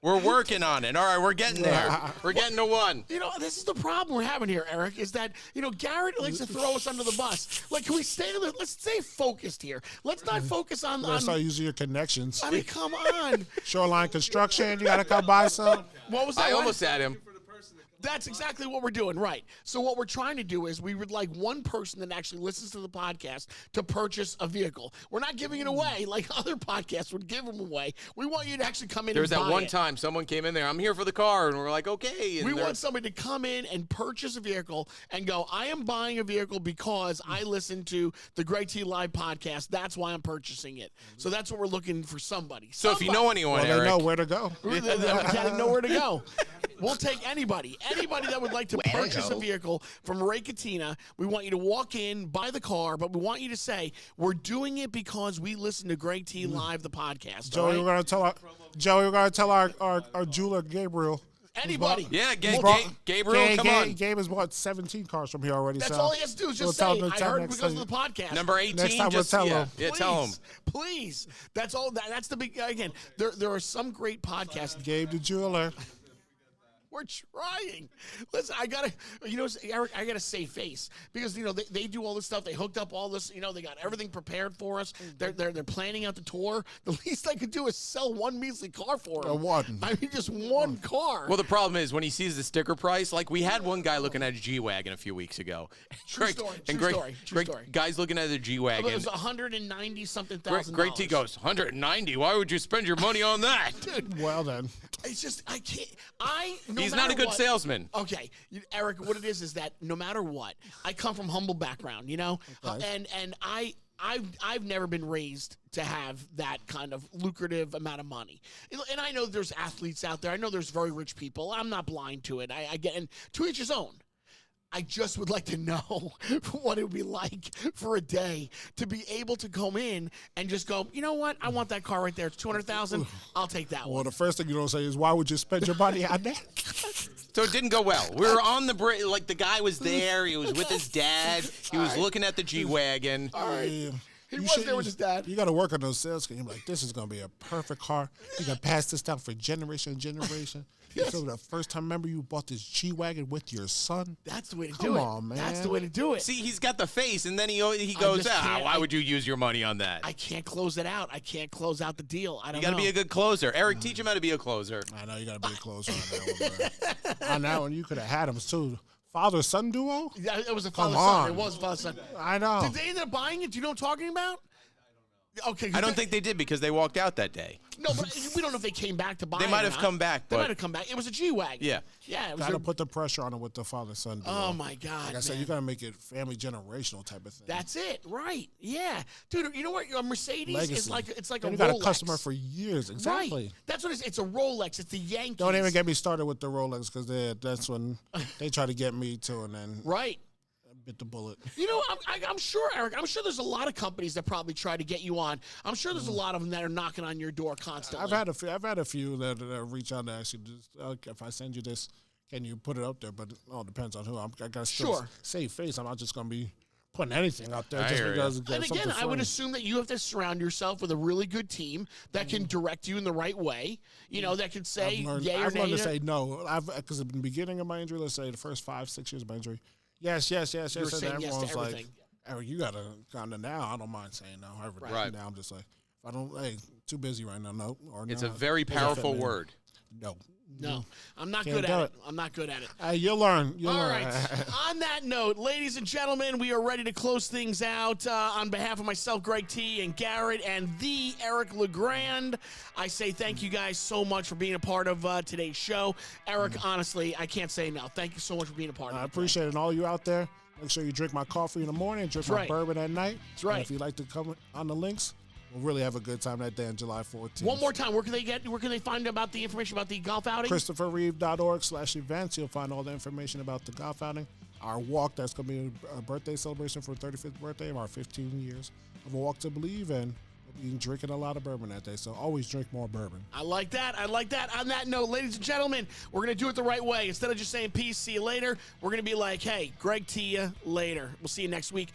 We're working on it. All right, we're getting there. We're getting to one. You know, this is the problem we're having here, Eric, is that, Garrett likes to throw us under the bus. Like, can we let's stay focused here. Let's not focus on... Let's start using your connections. I mean, come on. Shoreline Construction, you got to come by some. What was that? I almost had him. That's exactly what we're doing, right. So what we're trying to do is we would like one person that actually listens to the podcast to purchase a vehicle. We're not giving it away like other podcasts would give them away. We want you to actually come in There was and that buy one it. time someone came in there, I'm here for the car, and we're like, okay. And we want somebody to come in and purchase a vehicle and go, I am buying a vehicle because I listen to the Greg T Live podcast. That's why I'm purchasing it. So that's what we're looking for somebody. So if you know anyone, Well, Eric. they know where to go. They know where to go. We'll take anybody that would like to purchase a vehicle from Ray Catena. We want you to walk in, buy the car, but we want you to say, we're doing it because we listen to Greg T Live, the podcast. Joey, we're going to tell our jeweler, Gabriel. Anybody. Yeah, Gabriel, come on. Gabe has bought 17 cars from here already. That's so all he has to do is just we'll say, I heard because of the podcast. Number 18. Next time just, we'll tell him. Yeah, tell him. Please. That's all. That's the big, again, there are some great podcasts. Gabe the jeweler. We're trying. Listen, Eric, I got to save face because, they do all this stuff. They hooked up all this, they got everything prepared for us. They're planning out the tour. The least I could do is sell one measly car for them. One. I mean, just one car. Well, the problem is when he sees the sticker price, like we had one guy looking at a G-Wagon a few weeks ago. True story. Guy's looking at a G-Wagon. It was 190-something thousand. Great T goes, 190? Why would you spend your money on that? Dude, well, then. It's just, I can't. He's not a good salesman. Okay, Eric, what it is that no matter what, I come from humble background, okay. And I've never been raised to have that kind of lucrative amount of money. And I know there's athletes out there. I know there's very rich people. I'm not blind to it. I get, and to each his own. I just would like to know what it would be like for a day to be able to come in and just go, you know what? I want that car right there. It's $200,000. I'll take that one. Well, the first thing you don't say is, why would you spend your money on that? So it didn't go well. We were on the bridge. Like, the guy was there. He was with his dad. He was looking at the G-Wagon. All right. Yeah. He was there with his dad. You got to work on those sales skills. You're like, this is going to be a perfect car. You got to pass this down for generation and generation. So the first time, remember, you bought this G-Wagon with your son? That's the way to do it. Come on, man. That's the way to do it. See, he's got the face, and then he goes, why would you use your money on that? I can't close it out. I can't close out the deal. I don't You got to be a good closer. Eric, teach him how to be a closer. I know you got to be a closer on that one, bro. On that one, you could have had him, too. Father-son duo? Yeah, it was a Come father-son. on. It was a father-son. I know. Did they end up buying it? Do you know what I'm talking about? Okay. I don't think they did because they walked out that day. No, but we don't know if they came back to buy it. They might have come back. They but might have come back. It was a G-Wagon. Yeah. Yeah. It was Got to put the pressure on it with the father-son duo. Oh, my God. Like I said, you got to make it family generational type of thing. That's it. Right. Yeah. Dude, you know what? A Mercedes Legacy. is like, it's like And a you got Rolex. a customer for years. Exactly. Right. That's what it is. It's a Rolex. It's the Yankees. Don't even get me started with the Rolex because that's when they try to get me too, and then Right. bit the bullet. You know, I'm sure, Eric, I'm sure there's a lot of companies that probably try to get you on. I'm sure there's a lot of them that are knocking on your door constantly. I've had a few that reach out and ask you, if I send you this, can you put it up there? But it all depends on who. I got to still save face. I'm not just going to be putting anything up there just because. And again, I would assume that you have to surround yourself with a really good team that can direct you in the right way. You know, that can say yay or nay. I've learned to say no. Because at the beginning of my injury, let's say the first 5-6 years of my injury, yes. You're And saying yes to everyone's everything. like, Eric, you got to kind of now. I don't mind saying no. Right. Now I'm just like, if I don't, too busy right now. No. Or It's no, a very powerful word. No, I'm not Can't good do at it. it. I'm not good at it. You'll learn. All right. On that note, ladies and gentlemen, we are ready to close things out. On behalf of myself, Greg T, and Garrett, and the Eric Legrand, I say thank you guys so much for being a part of today's show. Eric, honestly, I can't say enough. Thank you so much for being a part of it. I appreciate it. And all you out there, make sure you drink my coffee in the morning, drink my bourbon at night. That's right. And if you'd like to come on the links, we'll really have a good time that day on July 14th. One more time, where can they find about the information about the golf outing? ChristopherReeve.org/events. You'll find all the information about the golf outing. Our walk, that's going to be a birthday celebration for 35th birthday of our 15 years of A Walk to Believe, and we'll be drinking a lot of bourbon that day, so always drink more bourbon. I like that. On that note, ladies and gentlemen, we're going to do it the right way. Instead of just saying peace, see you later, we're going to be like, hey, Greg T, later. We'll see you next week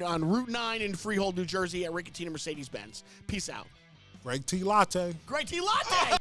on Route 9 in Freehold, New Jersey at Catena Mercedes-Benz. Peace out. Greg T Latte. Greg T Latte.